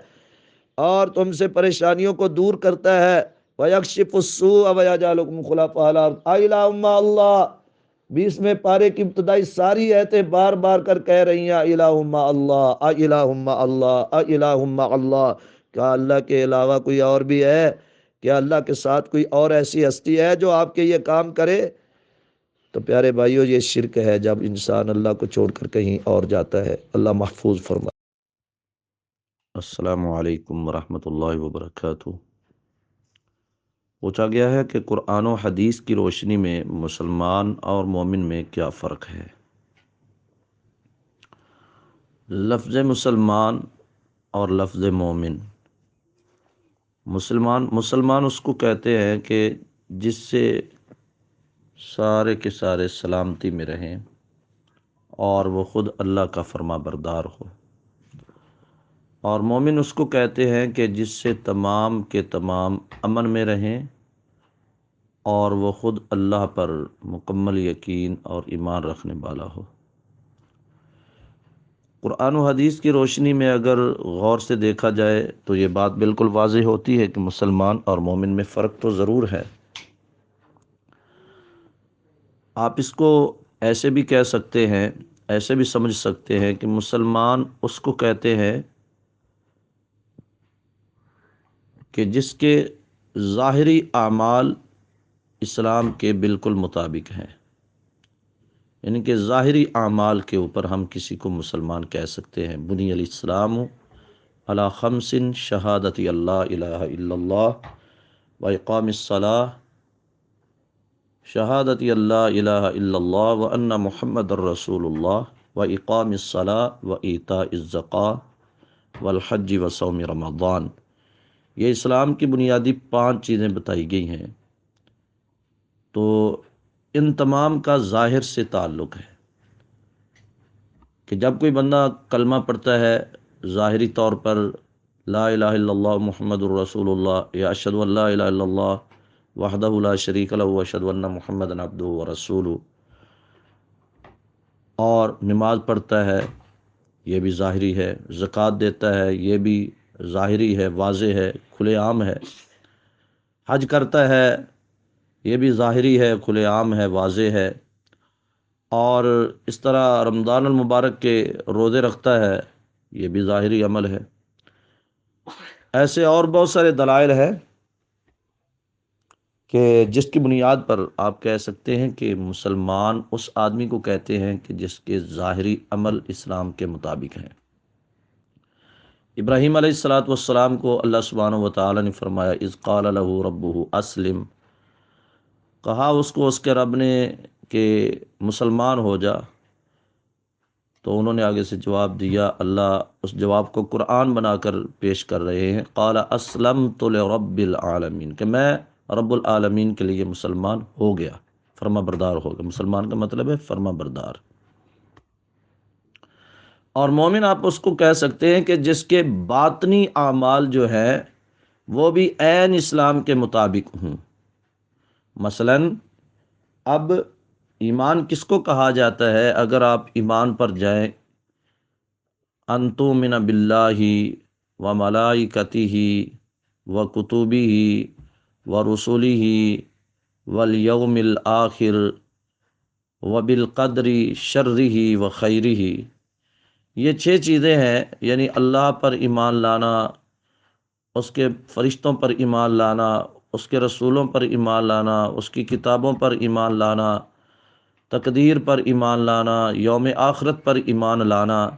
A: اور تم سے پریشانیوں کو دور کرتا ہے۔ وَيَكْشِفُ السُّوءَ وَيَجْعَلُكُمْ خُلَفَاءَ الْأَرْضِ، أَإِلَٰهٌ مَّعَ اللَّهِ، 20ویں پارے کی ابتدائی ساری آیتیں بار بار کر کہہ رہی ہیں الہ مع اللہ، الہ مع اللہ، الہ مع اللہ، کیا اللہ کے علاوہ کوئی اور بھی ہے؟ کیا اللہ کے ساتھ کوئی اور ایسی ہستی ہے جو آپ کے یہ کام کرے؟ تو پیارے بھائیو، یہ شرک ہے جب انسان اللہ کو چھوڑ کر کہیں اور جاتا ہے۔ اللہ محفوظ فرمائے۔ السلام علیکم ورحمۃ اللہ وبرکاتہ۔ پوچھا گیا ہے کہ قرآن و حدیث کی روشنی میں مسلمان اور مومن میں کیا فرق ہے؟ لفظ مسلمان اور لفظ مومن، مسلمان اس کو کہتے ہیں کہ جس سے سارے کے سارے سلامتی میں رہیں اور وہ خود اللہ کا فرما بردار ہو، اور مومن اس کو کہتے ہیں کہ جس سے تمام کے تمام امن میں رہیں اور وہ خود اللہ پر مکمل یقین اور ایمان رکھنے والا ہو۔ قرآن و حدیث کی روشنی میں اگر غور سے دیکھا جائے تو یہ بات بالکل واضح ہوتی ہے کہ مسلمان اور مومن میں فرق تو ضرور ہے۔ آپ اس کو ایسے بھی کہہ سکتے ہیں، ایسے بھی سمجھ سکتے ہیں کہ مسلمان اس کو کہتے ہیں کہ جس کے ظاہری اعمال اسلام کے بالکل مطابق ہیں، یعنی کہ ظاہری اعمال کے اوپر ہم کسی کو مسلمان کہہ سکتے ہیں۔ بنی الاسلام علی خمس، شہادت اللہ الہ الا اللہ و اقام الصلاۃ، شہادت اللہ الہ الا اللہ و ان محمد الرسول اللہ و اقام الصلاۃ و ایتاء الزکوٰۃ والحج و صوم رمضان۔ یہ اسلام کی بنیادی 5 چیزیں بتائی گئی ہیں، تو ان تمام کا ظاہر سے تعلق ہے کہ جب کوئی بندہ کلمہ پڑھتا ہے ظاہری طور پر لا الہ الا اللہ محمد الرسول اللہ یا اشہد ان لا الہ الا اللہ وحدہ لا شریک لہ واشہد ان محمدا عبدہ ورسولہ، اور نماز پڑھتا ہے یہ بھی ظاہری ہے، زکوٰۃ دیتا ہے یہ بھی ظاہری ہے، واضح ہے، کھلے عام ہے، حج کرتا ہے یہ بھی ظاہری ہے، کھلے عام ہے، واضح ہے۔ اور اس طرح رمضان المبارک کے روزے رکھتا ہے، یہ بھی ظاہری عمل ہے۔ ایسے اور بہت سارے دلائل ہیں کہ جس کی بنیاد پر آپ کہہ سکتے ہیں کہ مسلمان اس آدمی کو کہتے ہیں کہ جس کے ظاہری عمل اسلام کے مطابق ہیں۔ ابراہیم علیہ الصلاۃ والسلام کو اللہ سبحانہ و تعالی نے فرمایا اذ قال له ربه اسلم، کہا اس کو اس کے رب نے کہ مسلمان ہو جا، تو انہوں نے آگے سے جواب دیا، اللہ اس جواب کو قرآن بنا کر پیش کر رہے ہیں، قال اسلمت لرب العالمین، کہ میں رب العالمین کے لیے مسلمان ہو گیا، فرما بردار ہو گیا۔ مسلمان کا مطلب ہے فرما بردار۔ اور مومن آپ اس کو کہہ سکتے ہیں کہ جس کے باطنی اعمال جو ہے وہ بھی عین اسلام کے مطابق ہوں۔ مثلا اب ایمان کس کو کہا جاتا ہے؟ اگر آپ ایمان پر جائیں، ان تؤمن باللہ و ملائکتہ و کتبہ و رسلہ والیوم الآخر و بالقدر شرہ و خیرہ، یہ 6 چیزیں ہیں، یعنی اللہ پر ایمان لانا، اس کے فرشتوں پر ایمان لانا، اس کے رسولوں پر ایمان لانا، اس کی کتابوں پر ایمان لانا، تقدیر پر ایمان لانا، یوم آخرت پر ایمان لانا۔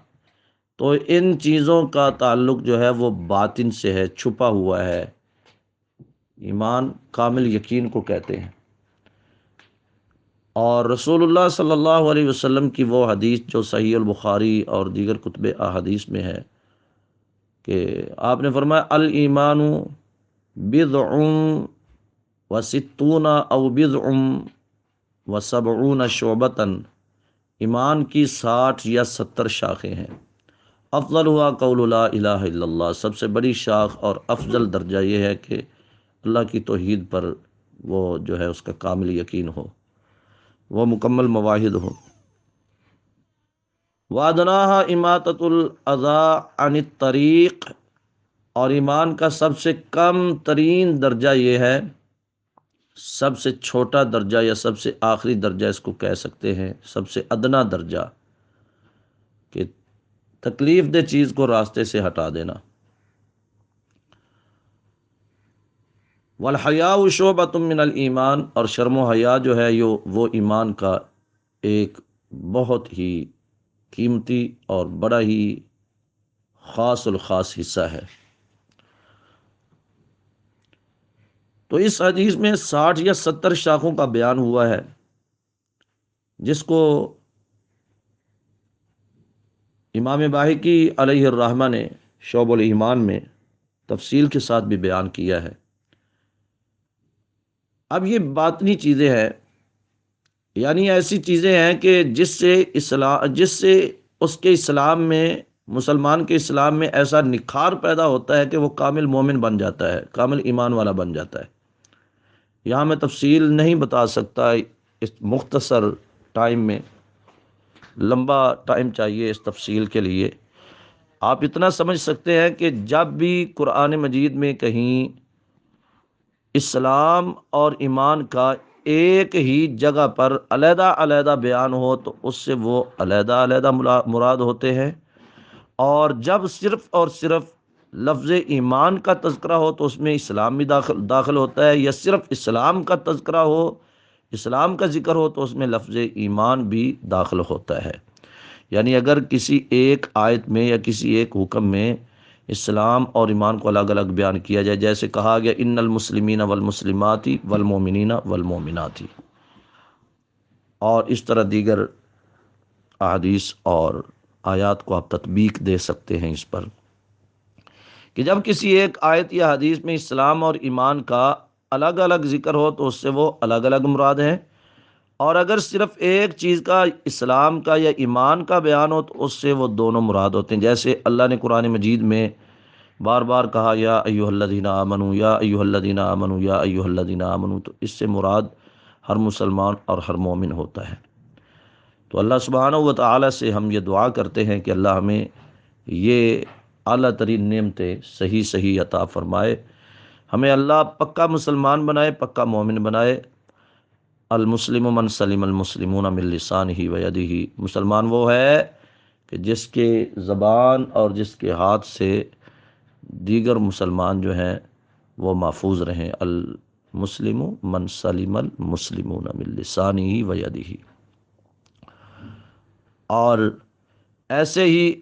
A: تو ان چیزوں کا تعلق جو ہے وہ باطن سے ہے، چھپا ہوا ہے۔ ایمان کامل یقین کو کہتے ہیں۔ اور رسول اللہ صلی اللہ علیہ وسلم کی وہ حدیث جو صحیح البخاری اور دیگر کتب احادیث میں ہے کہ آپ نے فرمایا الایمان بضع و ستون او بضع و سبعون شعبۃ، ایمان کی 60 یا 70 شاخیں ہیں۔ افضل ہوا قول لا الہ الا اللہ، سب سے بڑی شاخ اور افضل درجہ یہ ہے کہ اللہ کی توحید پر وہ جو ہے اس کا کامل یقین ہو، وہ مکمل مواحد ہو۔ وادناہا اماطۃ الاذی عن الطریق، اور ایمان کا سب سے کم ترین درجہ یہ ہے، سب سے چھوٹا درجہ یا سب سے آخری درجہ اس کو کہہ سکتے ہیں، سب سے ادنا درجہ، کہ تکلیف دہ چیز کو راستے سے ہٹا دینا۔ والحیاء شعبۃ من الایمان، اور شرم و حیا جو ہے وہ ایمان کا ایک بہت ہی قیمتی اور بڑا ہی خاص الخاص حصہ ہے۔ تو اس حدیث میں 60 یا 70 شاخوں کا بیان ہوا ہے، جس کو امام باہقی علیہ الرحمہ نے شعب الایمان میں تفصیل کے ساتھ بھی بیان کیا ہے۔ اب یہ باطنی چیزیں ہیں، یعنی ایسی چیزیں ہیں کہ جس سے اس کے اسلام میں، مسلمان کے اسلام میں ایسا نکھار پیدا ہوتا ہے کہ وہ کامل مومن بن جاتا ہے، کامل ایمان والا بن جاتا ہے۔ یہاں میں تفصیل نہیں بتا سکتا اس مختصر ٹائم میں، لمبا ٹائم چاہیے اس تفصیل کے لیے۔ آپ اتنا سمجھ سکتے ہیں کہ جب بھی قرآن مجید میں کہیں اسلام اور ایمان کا ایک ہی جگہ پر علیحدہ علیحدہ بیان ہو تو اس سے وہ علیحدہ علیحدہ مراد ہوتے ہیں، اور جب صرف اور صرف لفظ ایمان کا تذکرہ ہو تو اس میں اسلام بھی داخل ہوتا ہے، یا صرف اسلام کا تذکرہ ہو، اسلام کا ذکر ہو تو اس میں لفظ ایمان بھی داخل ہوتا ہے۔ یعنی اگر کسی ایک آیت میں یا کسی ایک حکم میں اسلام اور ایمان کو الگ الگ بیان کیا جائے، جیسے کہا گیا ان المسلمین والمسلمات والمؤمنین والمؤمنات، اور اس طرح دیگر احادیث اور آیات کو آپ تطبیق دے سکتے ہیں اس پر، کہ جب کسی ایک آیت یا حدیث میں اسلام اور ایمان کا الگ الگ ذکر ہو تو اس سے وہ الگ الگ مراد ہیں، اور اگر صرف ایک چیز کا، اسلام کا یا ایمان کا بیان ہو تو اس سے وہ دونوں مراد ہوتے ہیں۔ جیسے اللہ نے قرآن مجید میں بار بار کہا یا ایھا الذین آمنوا یا ایھا الذین آمنوا یا ایھا الذین آمنوا، تو اس سے مراد ہر مسلمان اور ہر مومن ہوتا ہے۔ تو اللہ سبحانہ و تعالی سے ہم یہ دعا کرتے ہیں کہ اللہ ہمیں یہ اعلیٰ ترین نعمتیں صحیح صحیح عطا فرمائے، ہمیں اللہ پکا مسلمان بنائے، پکا مومن بنائے، المسلم من سلم المسلمون من لسانہ و یدہ، مسلمان وہ ہے کہ جس کے زبان اور جس کے ہاتھ سے دیگر مسلمان جو ہیں وہ محفوظ رہیں۔ المسلم من سلم المسلمون من لسانہ و یدہ۔ اور ایسے ہی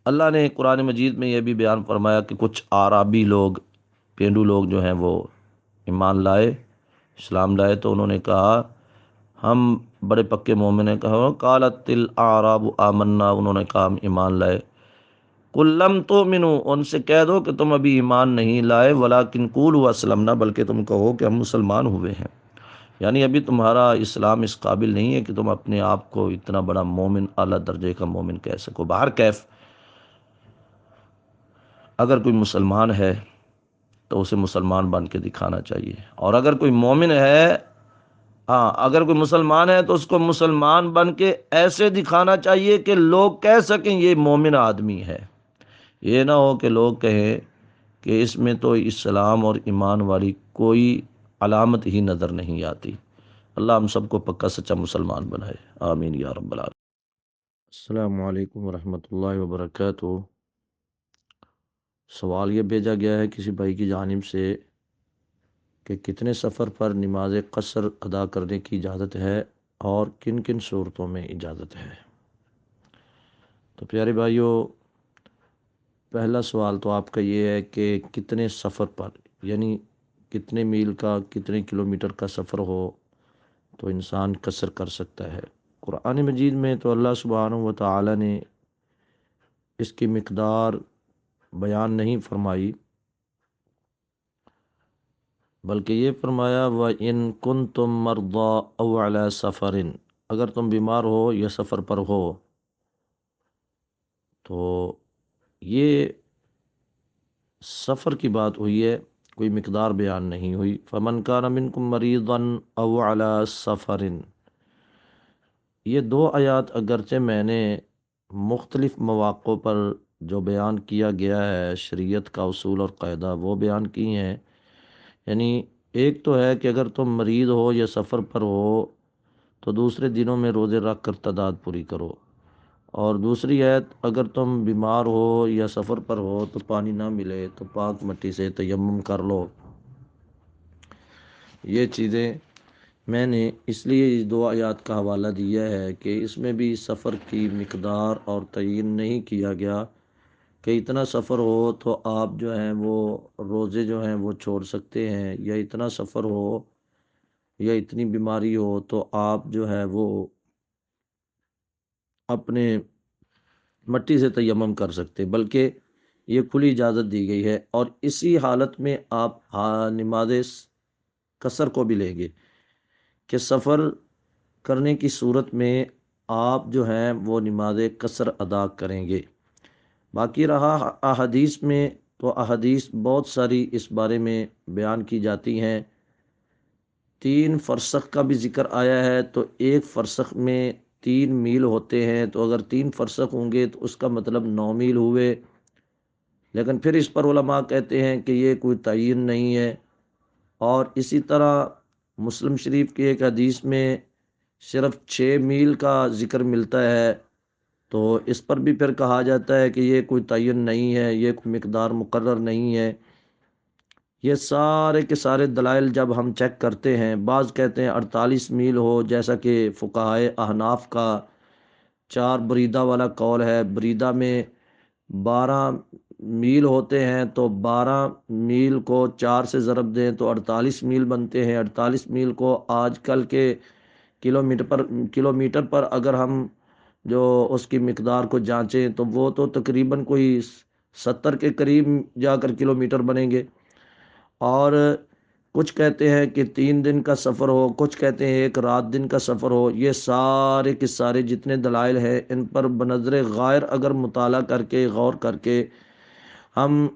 A: اللہ نے قرآن مجید میں یہ بھی بیان فرمایا کہ کچھ اعرابی لوگ، پینڈو لوگ جو ہیں وہ ایمان لائے، اسلام لائے، تو انہوں نے کہا ہم بڑے پکے مومن ہیں۔ کہا قالت الاعراب آمنا، انہوں نے کہا ہم ایمان لائے۔ قل لم تؤمنوا، ان سے کہہ دو کہ تم ابھی ایمان نہیں لائے، ولکن قولوا اسلمنا، بلکہ تم کہو کہ ہم مسلمان ہوئے ہیں۔ یعنی ابھی تمہارا اسلام اس قابل نہیں ہے کہ تم اپنے آپ کو اتنا بڑا مومن، اعلیٰ درجے کا مومن کہہ سکو۔ بہر کیف اگر کوئی مسلمان ہے تو اسے مسلمان بن کے دکھانا چاہیے، اور اگر کوئی مومن ہے، اگر کوئی مسلمان ہے تو اس کو مسلمان بن کے ایسے دکھانا چاہیے کہ لوگ کہہ سکیں یہ مومن آدمی ہے۔ یہ نہ ہو کہ لوگ کہیں کہ اس میں تو اسلام اور ایمان والی کوئی علامت ہی نظر نہیں آتی۔ اللہ ہم سب کو پکا سچا مسلمان بنائے، آمین یا رب العالمین۔ السلام علیکم ورحمۃ اللہ وبرکاتہ۔ سوال یہ بھیجا گیا ہے کسی بھائی کی جانب سے کہ کتنے سفر پر نماز قصر ادا کرنے کی اجازت ہے اور کن کن صورتوں میں اجازت ہے۔ تو پیارے بھائیوں، پہلا سوال تو آپ کا یہ ہے کہ کتنے سفر پر، یعنی کتنے میل کا، کتنے کلومیٹر کا سفر ہو تو انسان قصر کر سکتا ہے۔ قرآن مجید میں تو اللہ سبحانہ و تعالی نے اس کی مقدار بیان نہیں فرمائی، بلکہ یہ فرمایا وَإِن كُنتُم مَرْضَىٰ أَوْ عَلَىٰ سَفَرٍ، اگر تم بیمار ہو یا سفر پر ہو تو یہ سفر کی بات ہوئی ہے، کوئی مقدار بیان نہیں ہوئی۔ فَمَنْ كَانَ مِنْكُمْ مَرِيضًا أَوْ عَلَىٰ سَفَرٍ، یہ دو آیات اگرچہ میں نے مختلف مواقع پر جو بیان کیا گیا ہے، شریعت کا اصول اور قاعدہ وہ بیان کی ہیں۔ یعنی ایک تو ہے کہ اگر تم مریض ہو یا سفر پر ہو تو دوسرے دنوں میں روزے رکھ کر تعداد پوری کرو، اور دوسری ہے اگر تم بیمار ہو یا سفر پر ہو تو پانی نہ ملے تو پاک مٹی سے تیمم کر لو۔ یہ چیزیں میں نے اس لیے اس دو آیات کا حوالہ دیا ہے کہ اس میں بھی سفر کی مقدار اور تعین نہیں کیا گیا کہ اتنا سفر ہو تو آپ جو ہیں وہ روزے جو ہیں وہ چھوڑ سکتے ہیں، یا اتنا سفر ہو یا اتنی بیماری ہو تو آپ جو ہے وہ اپنے مٹی سے تیمم کر سکتے، بلکہ یہ کھلی اجازت دی گئی ہے۔ اور اسی حالت میں آپ نماز قصر کو بھی لیں گے کہ سفر کرنے کی صورت میں آپ جو ہیں وہ نماز قصر ادا کریں گے۔ باقی رہا احادیث میں، تو احادیث بہت ساری اس بارے میں بیان کی جاتی ہیں۔ 3 فرسخ کا بھی ذکر آیا ہے، تو ایک فرسخ میں 3 میل ہوتے ہیں، تو اگر 3 فرسخ ہوں گے تو اس کا مطلب 9 میل ہوئے۔ لیکن پھر اس پر علماء کہتے ہیں کہ یہ کوئی تعین نہیں ہے۔ اور اسی طرح مسلم شریف کی ایک حدیث میں صرف 6 میل کا ذکر ملتا ہے، تو اس پر بھی پھر کہا جاتا ہے کہ یہ کوئی تعین نہیں ہے، یہ کوئی مقدار مقرر نہیں ہے۔ یہ سارے کے سارے دلائل جب ہم چیک کرتے ہیں، بعض کہتے ہیں 48 میل ہو، جیسا کہ فقہائے احناف کا 4 بریدہ والا قول ہے۔ بریدہ میں 12 میل ہوتے ہیں، تو 12 میل کو 4 سے ضرب دیں تو 48 میل بنتے ہیں۔ 48 میل کو آج کل کے کلومیٹر پر اگر ہم جو اس کی مقدار کو جانچیں تو وہ تو تقریباً کوئی 70 کے قریب جا کر کلومیٹر بنیں گے۔ اور کچھ کہتے ہیں کہ 3 دن کا سفر ہو، کچھ کہتے ہیں 1 رات دن کا سفر ہو۔ یہ سارے کے سارے جتنے دلائل ہیں ان پر بنظر غائر اگر مطالعہ کر کے، غور کر کے ہم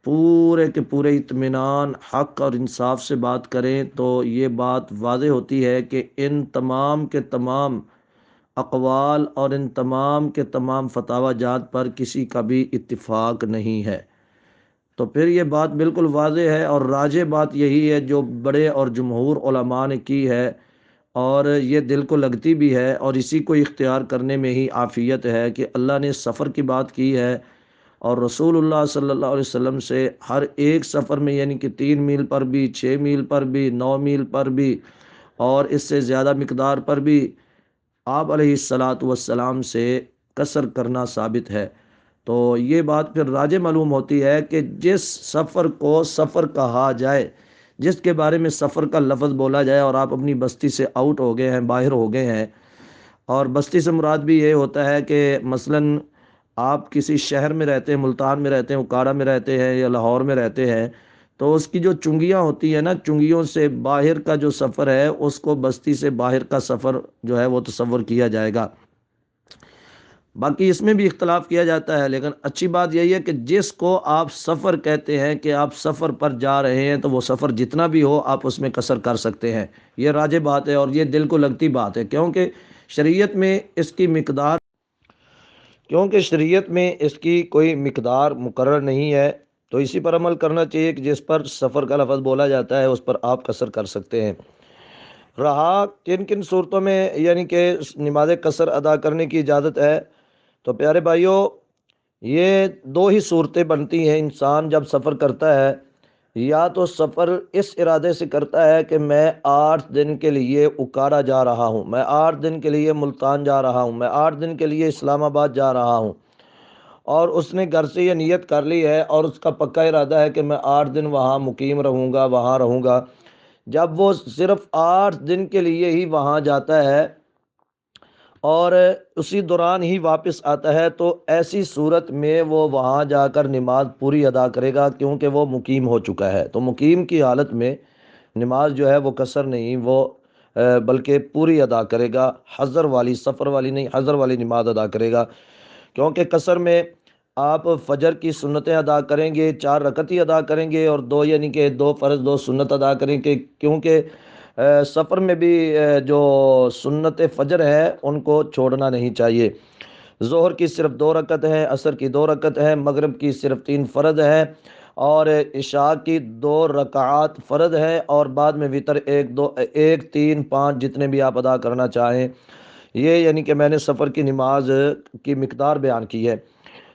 A: پورے کے پورے اطمینان، حق اور انصاف سے بات کریں تو یہ بات واضح ہوتی ہے کہ ان تمام کے تمام اقوال اور ان تمام کے تمام فتاوی جات پر کسی کا بھی اتفاق نہیں ہے۔ تو پھر یہ بات بالکل واضح ہے، اور راجح بات یہی ہے جو بڑے اور جمہور علماء نے کی ہے اور یہ دل کو لگتی بھی ہے، اور اسی کو اختیار کرنے میں ہی عافیت ہے کہ اللہ نے سفر کی بات کی ہے، اور رسول اللہ صلی اللہ علیہ وسلم سے ہر ایک سفر میں، یعنی کہ 3 میل پر بھی، 6 میل پر بھی، 9 میل پر بھی، اور اس سے زیادہ مقدار پر بھی آپ علیہ الصلاۃ والسلام سے قصر کرنا ثابت ہے۔ تو یہ بات پھر راجع معلوم ہوتی ہے کہ جس سفر کو سفر کہا جائے، جس کے بارے میں سفر کا لفظ بولا جائے، اور آپ اپنی بستی سے آؤٹ ہو گئے ہیں، باہر ہو گئے ہیں، اور بستی سے مراد بھی یہ ہوتا ہے کہ مثلاً آپ کسی شہر میں رہتے ہیں، ملتان میں رہتے ہیں، اکاڑا میں رہتے ہیں، یا لاہور میں رہتے ہیں، تو اس کی جو چنگیاں ہوتی ہیں نا، چنگیوں سے باہر کا جو سفر ہے، اس کو بستی سے باہر کا سفر جو ہے وہ تصور کیا جائے گا۔ باقی اس میں بھی اختلاف کیا جاتا ہے، لیکن اچھی بات یہی ہے کہ جس کو آپ سفر کہتے ہیں کہ آپ سفر پر جا رہے ہیں، تو وہ سفر جتنا بھی ہو آپ اس میں قصر کر سکتے ہیں۔ یہ راجع بات ہے، اور یہ دل کو لگتی بات ہے، کیونکہ شریعت میں اس کی کوئی مقدار مقرر نہیں ہے، تو اسی پر عمل کرنا چاہیے کہ جس پر سفر کا لفظ بولا جاتا ہے اس پر آپ قصر کر سکتے ہیں۔ رہا کن کن صورتوں میں یعنی کہ نماز قصر ادا کرنے کی اجازت ہے، تو پیارے بھائیوں، یہ دو ہی صورتیں بنتی ہیں انسان جب سفر کرتا ہے۔ یا تو سفر اس ارادے سے کرتا ہے کہ میں 8 دن کے لیے اکاڑا جا رہا ہوں، میں 8 دن کے لیے ملتان جا رہا ہوں، میں 8 دن کے لیے اسلام آباد جا رہا ہوں، اور اس نے گھر سے یہ نیت کر لی ہے، اور اس کا پکا ارادہ ہے کہ میں 8 دن وہاں مقیم رہوں گا، وہاں رہوں گا۔ جب وہ صرف 8 دن کے لیے ہی وہاں جاتا ہے اور اسی دوران ہی واپس آتا ہے، تو ایسی صورت میں وہ وہاں جا کر نماز پوری ادا کرے گا، کیونکہ وہ مقیم ہو چکا ہے۔ تو مقیم کی حالت میں نماز جو ہے وہ قصر نہیں، وہ بلکہ پوری ادا کرے گا، حضر والی، سفر والی نہیں، حضر والی نماز ادا کرے گا۔ کیونکہ قصر میں آپ فجر کی سنتیں ادا کریں گے، 4 رکعت ہی ادا کریں گے، اور دو یعنی کہ 2 فرض 2 سنت ادا کریں گے، کیونکہ سفر میں بھی جو سنت فجر ہے ان کو چھوڑنا نہیں چاہیے۔ ظہر کی صرف 2 رکعت ہے، عصر کی 2 رکعت ہے، مغرب کی صرف 3 فرض ہے، اور عشاء کی 2 رکعات فرض ہے، اور بعد میں وتر 1 2 1 3 5 جتنے بھی آپ ادا کرنا چاہیں۔ یہ یعنی کہ میں نے سفر کی نماز کی مقدار بیان کی ہے۔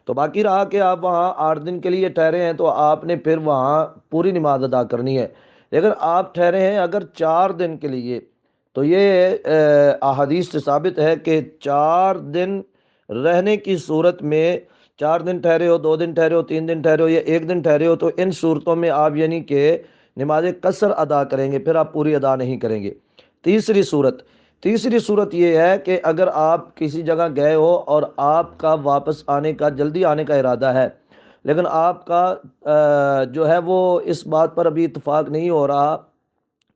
A: تو باقی رہا کہ آپ وہاں 8 دن کے لیے ٹھہرے ہیں، تو آپ نے پھر وہاں پوری نماز ادا کرنی ہے۔ لیکن آپ ٹھہرے ہیں اگر 4 دن کے لیے، تو یہ احادیث سے ثابت ہے کہ 4 دن رہنے کی صورت میں، 4 دن ٹھہرے ہو، 2 دن ٹھہرے ہو، 3 دن ٹھہرے ہو، یا 1 دن ٹھہرے ہو، تو ان صورتوں میں آپ یعنی کہ نماز قصر ادا کریں گے، پھر آپ پوری ادا نہیں کریں گے۔ تیسری صورت یہ ہے کہ اگر آپ کسی جگہ گئے ہو اور آپ کا واپس آنے کا، جلدی آنے کا ارادہ ہے، لیکن آپ کا جو ہے وہ اس بات پر ابھی اتفاق نہیں ہو رہا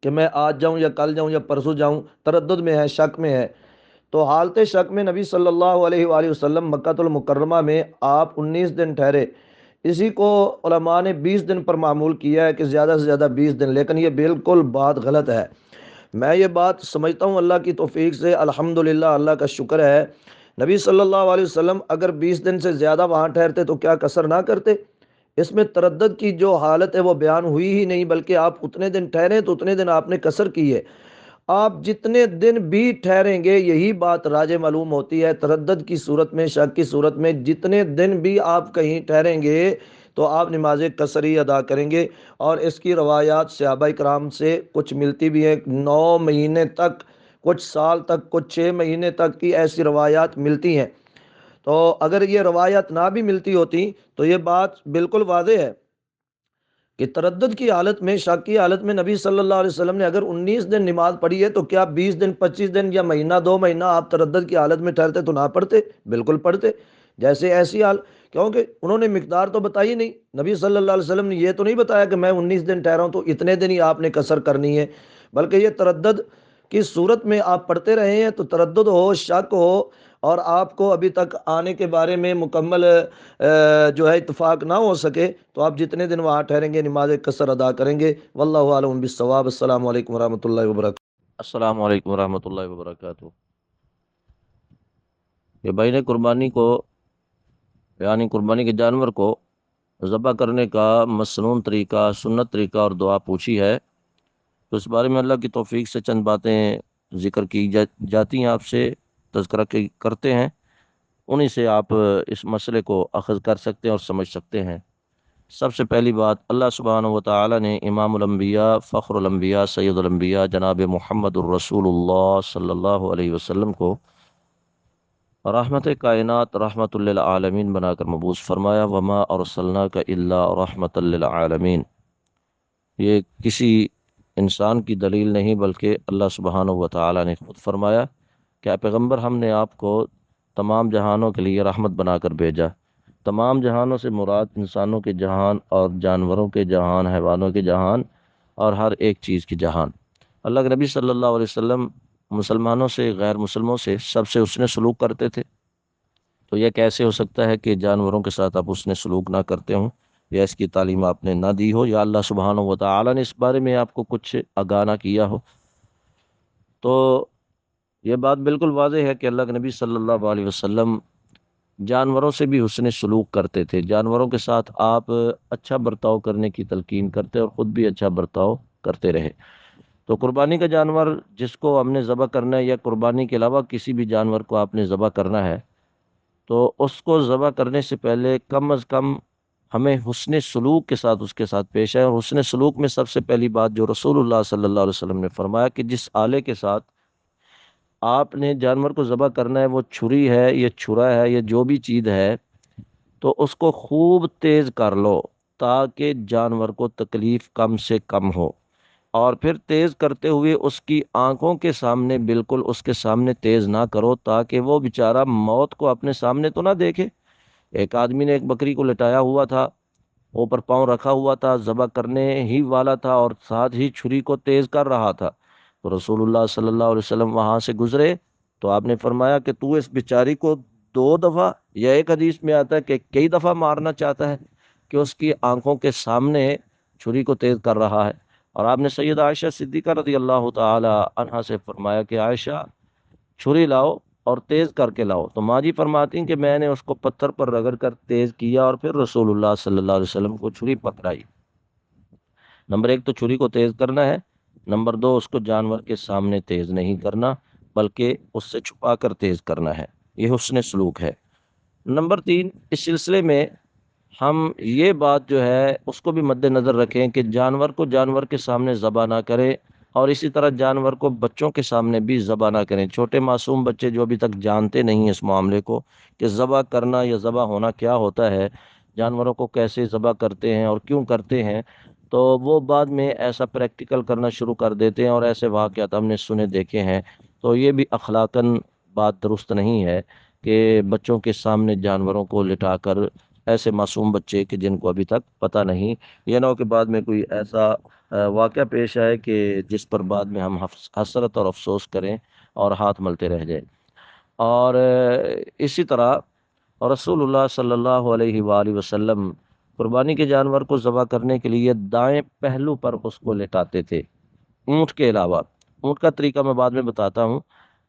A: کہ میں آج جاؤں یا کل جاؤں یا پرسوں جاؤں، تردد میں ہے، شک میں ہے، تو حالت شک میں نبی صلی اللہ علیہ وآلہ وسلم مکہ المکرمہ میں آپ 19 دن ٹھہرے۔ اسی کو علماء نے 20 دن پر معمول کیا ہے کہ زیادہ سے زیادہ 20 دن، لیکن یہ بالکل بات غلط ہے۔ میں یہ بات سمجھتا ہوں اللہ کی توفیق سے، الحمدللہ، اللہ کا شکر ہے، نبی صلی اللہ علیہ وسلم اگر 20 دن سے زیادہ وہاں ٹھہرتے تو کیا قصر نہ کرتے؟ اس میں تردد کی جو حالت ہے وہ بیان ہوئی ہی نہیں، بلکہ آپ اتنے دن ٹھہرے تو اتنے دن آپ نے قصر کی ہے۔ آپ جتنے دن بھی ٹھہریں گے، یہی بات راجع معلوم ہوتی ہے، تردد کی صورت میں، شک کی صورت میں، جتنے دن بھی آپ کہیں ٹھہریں گے تو آپ نماز قصر ہی ادا کریں گے۔ اور اس کی روایات صحابہ کرام سے کچھ ملتی بھی ہیں، 9 مہینے تک، کچھ سال تک، کچھ 6 مہینے تک کی ایسی روایات ملتی ہیں۔ تو اگر یہ روایات نہ بھی ملتی ہوتی تو یہ بات بالکل واضح ہے کہ تردد کی حالت میں، شک کی حالت میں نبی صلی اللہ علیہ وسلم نے اگر 19 دن نماز پڑھی ہے، تو کیا 20 دن، 25 دن یا مہینہ، 2 مہینہ آپ تردد کی حالت میں ٹھہرتے تو نہ پڑھتے؟ بالکل پڑھتے۔ جیسے ایسی حال، کیونکہ انہوں نے مقدار تو بتائی نہیں، نبی صلی اللہ علیہ وسلم نے یہ تو نہیں بتایا کہ میں 19 دن ٹھہرا ہوں تو اتنے دن ہی آپ نے قصر کرنی ہے، بلکہ یہ تردد کی صورت میں آپ پڑھتے رہے ہیں، تو تردد ہو، شک ہو، اور آپ کو ابھی تک آنے کے بارے میں مکمل جو ہے اتفاق نہ ہو سکے، تو آپ جتنے دن وہاں ٹھہریں گے نماز قصر ادا کریں گے۔ واللہ عالم بالصواب۔ السلام علیکم ورحمۃ اللہ وبرکاتہ۔ السلام علیکم ورحمۃ اللہ وبرکاتہ۔ کہ بھائی نے قربانی کو، یعنی قربانی کے جانور کو ذبح کرنے کا مسنون طریقہ، سنت طریقہ اور دعا پوچھی ہے، تو اس بارے میں اللہ کی توفیق سے چند باتیں ذکر کی جاتی ہیں، آپ سے تذکرہ کرتے ہیں، انہی سے آپ اس مسئلے کو اخذ کر سکتے ہیں اور سمجھ سکتے ہیں۔ سب سے پہلی بات، اللہ سبحانہ و تعالی نے امام الانبیاء، فخر الانبیاء، سید الانبیاء جناب محمد الرسول اللہ صلی اللہ علیہ وسلم کو رحمت کائنات، رحمت للعالمین بنا کر مبعوث فرمایا، وما ارسلناک الا رحمت للعالمین۔ یہ کسی انسان کی دلیل نہیں، بلکہ اللہ سبحانہ و تعالی نے خود فرمایا کہ اے پیغمبر، ہم نے آپ کو تمام جہانوں کے لیے رحمت بنا کر بھیجا۔ تمام جہانوں سے مراد انسانوں کے جہان اور جانوروں کے جہان، حیوانوں کے جہان اور ہر ایک چیز کی جہان۔ اللہ کے نبی صلی اللہ علیہ وسلم مسلمانوں سے، غیر مسلموں سے، سب سے حسن سلوک کرتے تھے، تو یہ کیسے ہو سکتا ہے کہ جانوروں کے ساتھ آپ حسن سلوک نہ کرتے ہوں، یا اس کی تعلیم آپ نے نہ دی ہو، یا اللہ سبحانہ و تعالی نے اس بارے میں آپ کو کچھ آگاہ نہ کیا ہو؟ تو یہ بات بالکل واضح ہے کہ اللہ کے نبی صلی اللہ علیہ وسلم جانوروں سے بھی حسن سلوک کرتے تھے، جانوروں کے ساتھ آپ اچھا برتاؤ کرنے کی تلقین کرتے اور خود بھی اچھا برتاؤ کرتے رہے۔ تو قربانی کا جانور جس کو ہم نے ذبح کرنا ہے، یا قربانی کے علاوہ کسی بھی جانور کو آپ نے ذبح کرنا ہے، تو اس کو ذبح کرنے سے پہلے کم از کم ہمیں حسن سلوک کے ساتھ اس کے ساتھ پیش ہے۔ اور حسن سلوک میں سب سے پہلی بات جو رسول اللہ صلی اللہ علیہ وسلم نے فرمایا کہ جس آلے کے ساتھ آپ نے جانور کو ذبح کرنا ہے، وہ چھری ہے، یہ چھرا ہے، یہ جو بھی چیز ہے، تو اس کو خوب تیز کر لو تاکہ جانور کو تکلیف کم سے کم ہو۔ اور پھر تیز کرتے ہوئے اس کی آنکھوں کے سامنے، بالکل اس کے سامنے تیز نہ کرو تاکہ وہ بیچارہ موت کو اپنے سامنے تو نہ دیکھے۔ ایک آدمی نے ایک بکری کو لٹایا ہوا تھا، اوپر پاؤں رکھا ہوا تھا، ذبح کرنے ہی والا تھا، اور ساتھ ہی چھری کو تیز کر رہا تھا۔ تو رسول اللہ صلی اللہ علیہ وسلم وہاں سے گزرے تو آپ نے فرمایا کہ تو اس بیچاری کو 2 دفعہ، یا ایک حدیث میں آتا ہے کہ کئی دفعہ مارنا چاہتا ہے، کہ اس کی آنکھوں کے سامنے چھری کو تیز کر رہا ہے۔ اور آپ نے سید عائشہ صدیقہ رضی اللہ تعالی عنہا سے فرمایا کہ عائشہ، چھری لاؤ اور تیز کر کے لاؤ۔ تو ماں جی فرماتی ہیں کہ میں نے اس کو پتھر پر رگڑ کر تیز کیا، اور پھر رسول اللہ صلی اللہ علیہ وسلم کو چھری پکڑائی۔ نمبر 1 تو چھری کو تیز کرنا ہے، نمبر 2 اس کو جانور کے سامنے تیز نہیں کرنا، بلکہ اس سے چھپا کر تیز کرنا ہے۔ یہ حسن سلوک ہے۔ نمبر 3، اس سلسلے میں ہم یہ بات جو ہے اس کو بھی مد نظر رکھیں کہ جانور کو جانور کے سامنے ذبح نہ کریں، اور اسی طرح جانور کو بچوں کے سامنے بھی ذبح نہ کریں۔ چھوٹے معصوم بچے جو ابھی تک جانتے نہیں اس معاملے کو کہ ذبح کرنا یا ذبح ہونا کیا ہوتا ہے، جانوروں کو کیسے ذبح کرتے ہیں اور کیوں کرتے ہیں، تو وہ بعد میں ایسا پریکٹیکل کرنا شروع کر دیتے ہیں، اور ایسے واقعات ہم نے سنے دیکھے ہیں۔ تو یہ بھی اخلاقاً بات درست نہیں ہے کہ بچوں کے سامنے جانوروں کو لٹا کر، ایسے معصوم بچے کہ جن کو ابھی تک پتہ نہیں، یہ نہ ہو کہ بعد میں کوئی ایسا واقعہ پیش آئے کہ جس پر بعد میں ہم حسرت اور افسوس کریں اور ہاتھ ملتے رہ جائیں۔ اور اسی طرح رسول اللہ صلی اللہ علیہ وآلہ وسلم قربانی کے جانور کو ذبح کرنے کے لیے دائیں پہلو پر اس کو لٹاتے تھے، اونٹ کے علاوہ۔ اونٹ کا طریقہ میں بعد میں بتاتا ہوں۔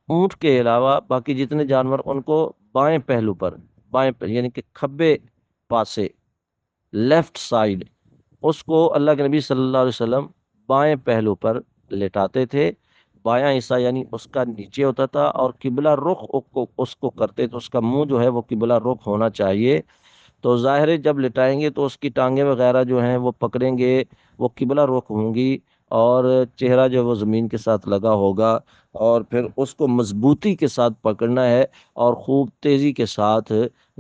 A: اونٹ کے علاوہ باقی جتنے جانور ان کو بائیں پہلو پر، یعنی کہ کھبے پاسے، لیفٹ سائیڈ، اس کو اللہ کے نبی صلی اللہ علیہ وسلم بائیں پہلو پر لٹاتے تھے۔ بایاں حصہ یعنی اس کا نیچے ہوتا تھا، اور قبلہ رخ اس کو کرتے تھے، اس کا منہ جو ہے وہ قبلہ رخ ہونا چاہیے۔ تو ظاہر ہے جب لٹائیں گے تو اس کی ٹانگیں وغیرہ جو ہیں وہ پکڑیں گے، وہ قبلہ رخ ہوں گی، اور چہرہ جو وہ زمین کے ساتھ لگا ہوگا، اور پھر اس کو مضبوطی کے ساتھ پکڑنا ہے اور خوب تیزی کے ساتھ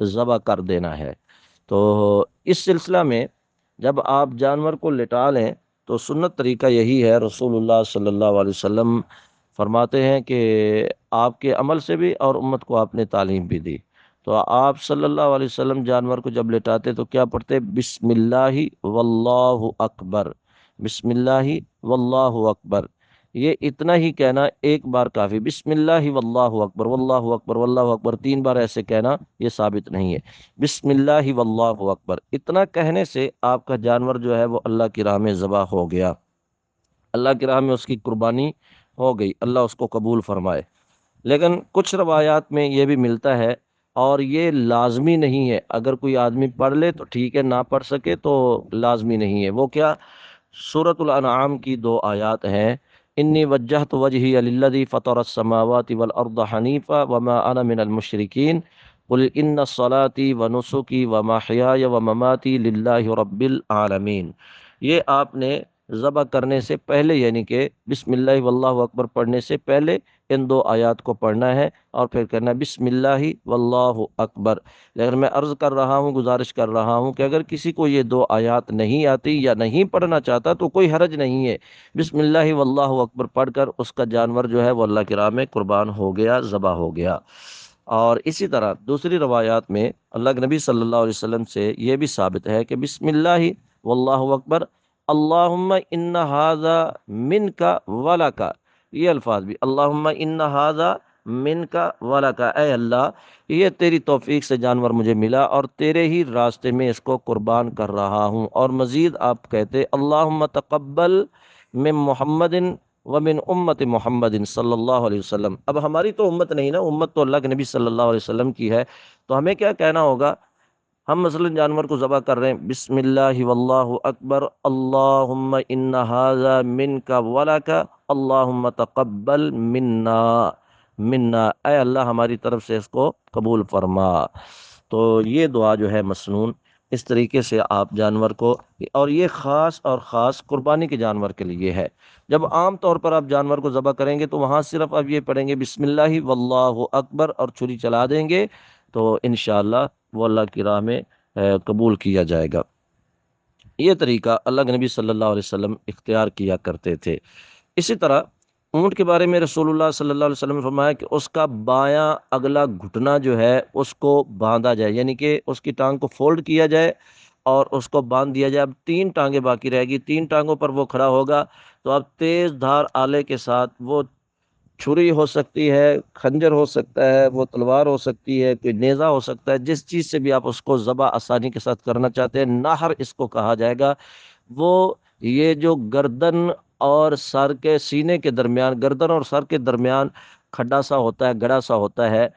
A: ذبح کر دینا ہے۔ تو اس سلسلہ میں جب آپ جانور کو لٹا لیں تو سنت طریقہ یہی ہے، رسول اللہ صلی اللہ علیہ وسلم فرماتے ہیں کہ آپ کے عمل سے بھی اور امت کو آپ نے تعلیم بھی دی۔ تو آپ صلی اللہ علیہ وسلم جانور کو جب لٹاتے تو کیا پڑھتے؟ بسم اللہ واللہ اکبر، بسم اللہ واللہ اکبر۔ یہ اتنا ہی کہنا ایک بار کافی، بسم اللہ واللہ اکبر، واللہ اکبر، واللہ اکبر 3 بار ایسے کہنا یہ ثابت نہیں ہے۔ بسم اللہ واللہ اکبر اتنا کہنے سے آپ کا جانور جو ہے وہ اللہ کی راہ میں ذبح ہو گیا، اللہ کی راہ میں اس کی قربانی ہو گئی، اللہ اس کو قبول فرمائے۔ لیکن کچھ روایات میں یہ بھی ملتا ہے، اور یہ لازمی نہیں ہے، اگر کوئی آدمی پڑھ لے تو ٹھیک ہے، نہ پڑھ سکے تو لازمی نہیں ہے۔ وہ کیا؟ سورۃ الانعام کی 2 آیات ہیں انی وجہت وجہی للذی فطر السماوات والارض حنیفا وما انا من المشرکین قل ان صلاتي ونسکی ومحیای ومماتی للہ رب العالمین۔ یہ آپ نے ذبح کرنے سے پہلے یعنی کہ بسم اللہ واللہ اکبر پڑھنے سے پہلے ان دو آیات کو پڑھنا ہے اور پھر کہنا ہے بسم اللہ واللہ اکبر۔ لیکن میں عرض کر رہا ہوں، گزارش کر رہا ہوں کہ اگر کسی کو یہ دو آیات نہیں آتی یا نہیں پڑھنا چاہتا تو کوئی حرج نہیں ہے، بسم اللہ واللہ اکبر پڑھ کر اس کا جانور جو ہے وہ اللہ کی راہ میں قربان ہو گیا، ذبح ہو گیا۔ اور اسی طرح دوسری روایات میں اللہ کے نبی صلی اللہ علیہ وسلم سے یہ بھی ثابت ہے کہ بسم اللہ واللہ اکبر اللہم ان ھذا منک ولک، یہ الفاظ بھی اللہم ان ھذا منک ولک، اے اللہ یہ تیری توفیق سے جانور مجھے ملا اور تیرے ہی راستے میں اس کو قربان کر رہا ہوں۔ اور مزید آپ کہتے اللہم تقبل من محمد ومن امت محمد صلی اللہ علیہ وسلم۔ اب ہماری تو امت نہیں نا، امت تو اللہ کے نبی صلی اللہ علیہ وسلم کی ہے، تو ہمیں کیا کہنا ہوگا؟ ہم مثلا جانور کو ذبح کر رہے ہیں، بسم اللہ واللہ اکبر اللہم ان ھذا منک ولک اللہم تقبل منا، اے اللہ ہماری طرف سے اس کو قبول فرما۔ تو یہ دعا جو ہے مسنون، اس طریقے سے آپ جانور کو، اور یہ خاص اور خاص قربانی کے جانور کے لیے ہے۔ جب عام طور پر آپ جانور کو ذبح کریں گے تو وہاں صرف آپ یہ پڑھیں گے بسم اللہ واللہ اکبر اور چھری چلا دیں گے تو انشاءاللہ وہ اللہ کی راہ میں قبول کیا جائے گا۔ یہ طریقہ اللہ کے نبی صلی اللہ علیہ وسلم اختیار کیا کرتے تھے۔ اسی طرح اونٹ کے بارے میں رسول اللہ صلی اللہ علیہ وسلم نے فرمایا کہ اس کا بایاں اگلا گھٹنا جو ہے اس کو باندھا جائے، یعنی کہ اس کی ٹانگ کو فولڈ کیا جائے اور اس کو باندھ دیا جائے۔ اب 3 ٹانگیں باقی رہے گی، 3 ٹانگوں پر وہ کھڑا ہوگا تو اب تیز دھار آلے کے ساتھ، وہ چھری ہو سکتی ہے، خنجر ہو سکتا ہے، وہ تلوار ہو سکتی ہے، کوئی نیزہ ہو سکتا ہے، جس چیز سے بھی آپ اس کو ذبح آسانی کے ساتھ کرنا چاہتے ہیں، نہر اس کو کہا جائے گا۔ وہ یہ جو گردن اور سر کے سینے کے درمیان، گردن اور سر کے درمیان کھڈا سا ہوتا ہے، گڑا سا ہوتا ہے،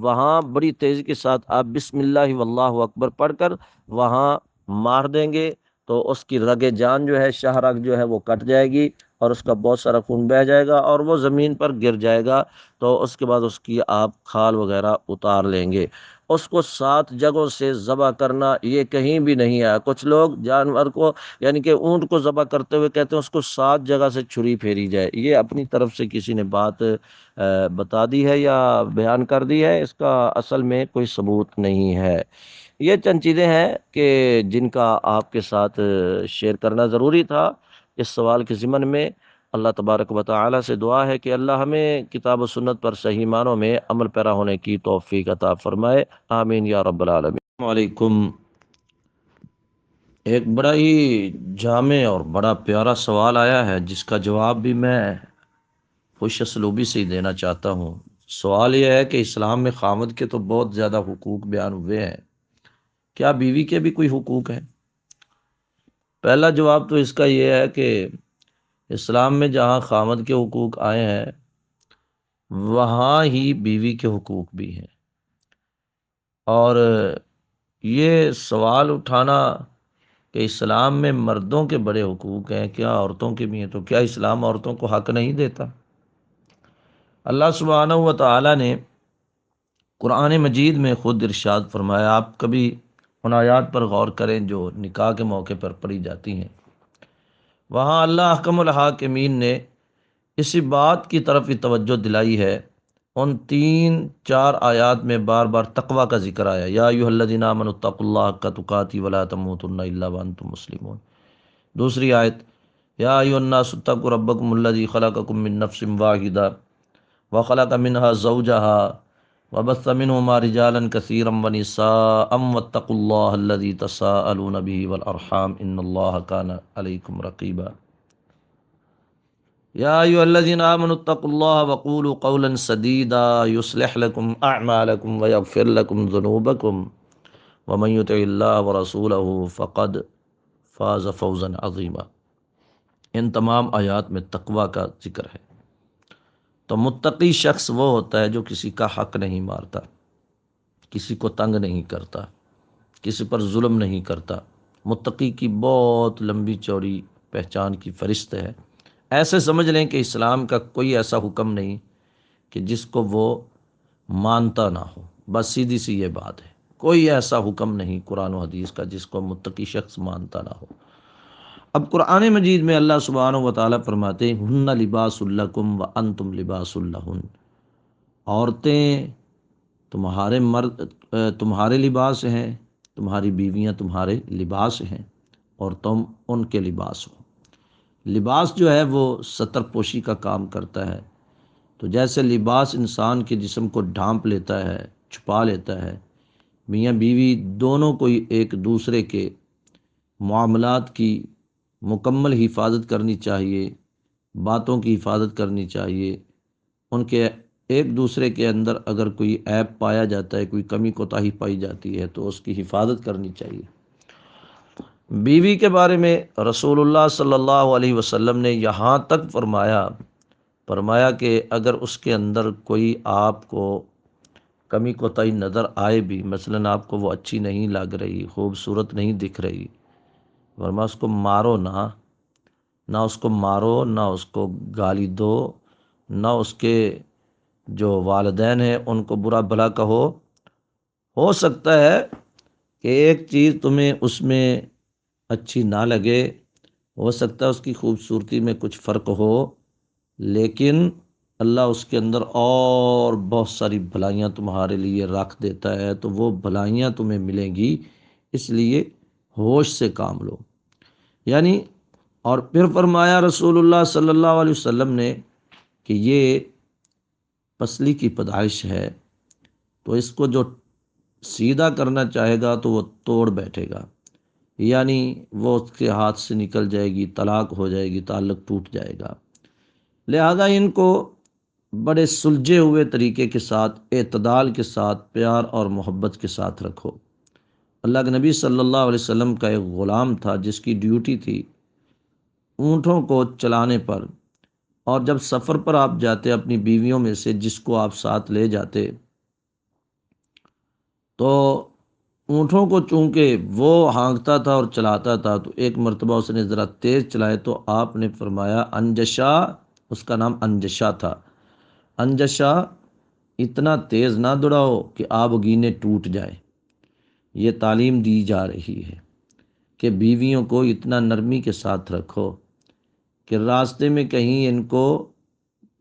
A: وہاں بڑی تیزی کے ساتھ آپ بسم اللہ واللہ اکبر پڑھ کر وہاں مار دیں گے تو اس کی رگ جان جو ہے، شاہ رگ جو ہے وہ کٹ جائے گی اور اس کا بہت سارا خون بہہ جائے گا اور وہ زمین پر گر جائے گا۔ تو اس کے بعد اس کی آپ کھال وغیرہ اتار لیں گے۔ اس کو 7 جگہوں سے ذبح کرنا یہ کہیں بھی نہیں آیا۔ کچھ لوگ جانور کو یعنی کہ اونٹ کو ذبح کرتے ہوئے کہتے ہیں اس کو 7 جگہ سے چھری پھیری جائے، یہ اپنی طرف سے کسی نے بات بتا دی ہے یا بیان کر دی ہے، اس کا اصل میں کوئی ثبوت نہیں ہے۔ یہ چند چیزیں ہیں کہ جن کا آپ کے ساتھ شیئر کرنا ضروری تھا اس سوال کے ضمن میں۔ اللہ تبارک و تعالی سے دعا ہے کہ اللہ ہمیں کتاب و سنت پر صحیح معنوں میں عمل پیرا ہونے کی توفیق عطا فرمائے، آمین یا رب العالمین۔ السلام علیکم۔ ایک بڑا ہی جامع اور بڑا پیارا سوال آیا ہے جس کا جواب بھی میں خوش اسلوبی سے ہی دینا چاہتا ہوں۔ سوال یہ ہے کہ اسلام میں خامد کے تو بہت زیادہ حقوق بیان ہوئے ہیں، کیا بیوی کے بھی کوئی حقوق ہیں؟ پہلا جواب تو اس کا یہ ہے کہ اسلام میں جہاں خامد کے حقوق آئے ہیں وہاں ہی بیوی کے حقوق بھی ہیں۔ اور یہ سوال اٹھانا کہ اسلام میں مردوں کے بڑے حقوق ہیں، کیا عورتوں کے بھی ہیں، تو کیا اسلام عورتوں کو حق نہیں دیتا؟ اللہ سبحانہ و تعالی نے قرآن مجید میں خود ارشاد فرمایا، آپ کبھی ان آیات پر غور کریں جو نکاح کے موقع پر پڑھی جاتی ہیں، وہاں اللہ احکم الحاکمین نے اسی بات کی طرف ہی توجہ دلائی ہے۔ ان 3-4 آیات میں بار بار تقوی کا ذکر آیا، یا ایھا الذین آمنوا اتقوا اللہ حق تقاتہ ولا تموتن الا وانتم مسلمون۔ دوسری آیت، یا ایھا الناس اتقوا ربکم الذی خلقکم من نفس واحدہ وخلق منها زوجها وبث منهما رجالا كثيرا ونساء واتقوا الله الذي تساءلون به والارحام ان الله كان عليكم رقيبا۔ یا ایھا الذین آمنوا اتقوا اللہ وقولوا قولا سدیدا یصلح لکم اعمالکم ویغفر لکم ذنوبکم ومن یطع اللہ ورسولہ فقد فاز فوزا عظیما۔ ان تمام آیات میں تقوی کا ذکر ہے۔ تو متقی شخص وہ ہوتا ہے جو کسی کا حق نہیں مارتا، کسی کو تنگ نہیں کرتا، کسی پر ظلم نہیں کرتا۔ متقی کی بہت لمبی چوڑی پہچان کی فہرست ہے، ایسے سمجھ لیں کہ اسلام کا کوئی ایسا حکم نہیں کہ جس کو وہ مانتا نہ ہو، بس سیدھی سی یہ بات ہے، کوئی ایسا حکم نہیں قرآن و حدیث کا جس کو متقی شخص مانتا نہ ہو۔ اب قرآن مجید میں اللہ سبحانہ و تعالیٰ فرماتے ہیں ہن لباس لکم وانتم لباس لہن، عورتیں تمہارے مرد تمہارے لباس ہیں، تمہاری بیویاں تمہارے لباس ہیں، اور تم ان کے لباس ہو۔ لباس جو ہے وہ ستر پوشی کا کام کرتا ہے، تو جیسے لباس انسان کے جسم کو ڈھانپ لیتا ہے، چھپا لیتا ہے، میاں بیوی دونوں کو ایک دوسرے کے معاملات کی مکمل حفاظت کرنی چاہیے، باتوں کی حفاظت کرنی چاہیے، ان کے ایک دوسرے کے اندر اگر کوئی عیب پایا جاتا ہے، کوئی کمی کوتاہی پائی جاتی ہے تو اس کی حفاظت کرنی چاہیے۔ بیوی کے بارے میں رسول اللہ صلی اللہ علیہ وسلم نے یہاں تک فرمایا کہ اگر اس کے اندر کوئی آپ کو کمی کوتاہی نظر آئے بھی، مثلاً آپ کو وہ اچھی نہیں لگ رہی، خوبصورت نہیں دکھ رہی، ورنہ اس کو مارو نہ اس کو مارو، نہ اس کو گالی دو، نہ اس کے جو والدین ہیں ان کو برا بھلا کہو۔ ہو سکتا ہے کہ ایک چیز تمہیں اس میں اچھی نہ لگے، ہو سکتا ہے اس کی خوبصورتی میں کچھ فرق ہو، لیکن اللہ اس کے اندر اور بہت ساری بھلائیاں تمہارے لیے رکھ دیتا ہے، تو وہ بھلائیاں تمہیں ملیں گی، اس لیے ہوش سے کام لو۔ یعنی اور پھر فرمایا رسول اللہ صلی اللہ علیہ وسلم نے کہ یہ پسلی کی پیدائش ہے، تو اس کو جو سیدھا کرنا چاہے گا تو وہ توڑ بیٹھے گا، یعنی وہ اس کے ہاتھ سے نکل جائے گی، طلاق ہو جائے گی، تعلق ٹوٹ جائے گا۔ لہذا ان کو بڑے سلجھے ہوئے طریقے کے ساتھ، اعتدال کے ساتھ، پیار اور محبت کے ساتھ رکھو۔ اللہ کے نبی صلی اللہ علیہ وسلم کا ایک غلام تھا جس کی ڈیوٹی تھی اونٹوں کو چلانے پر، اور جب سفر پر آپ جاتے اپنی بیویوں میں سے جس کو آپ ساتھ لے جاتے، تو اونٹوں کو چونکہ وہ ہانکتا تھا اور چلاتا تھا، تو ایک مرتبہ اس نے ذرا تیز چلائے تو آپ نے فرمایا انجشا، اس کا نام انجشا تھا، انجشا اتنا تیز نہ دوڑاؤ کہ آبگینے ٹوٹ جائیں۔ یہ تعلیم دی جا رہی ہے کہ بیویوں کو اتنا نرمی کے ساتھ رکھو کہ راستے میں کہیں ان کو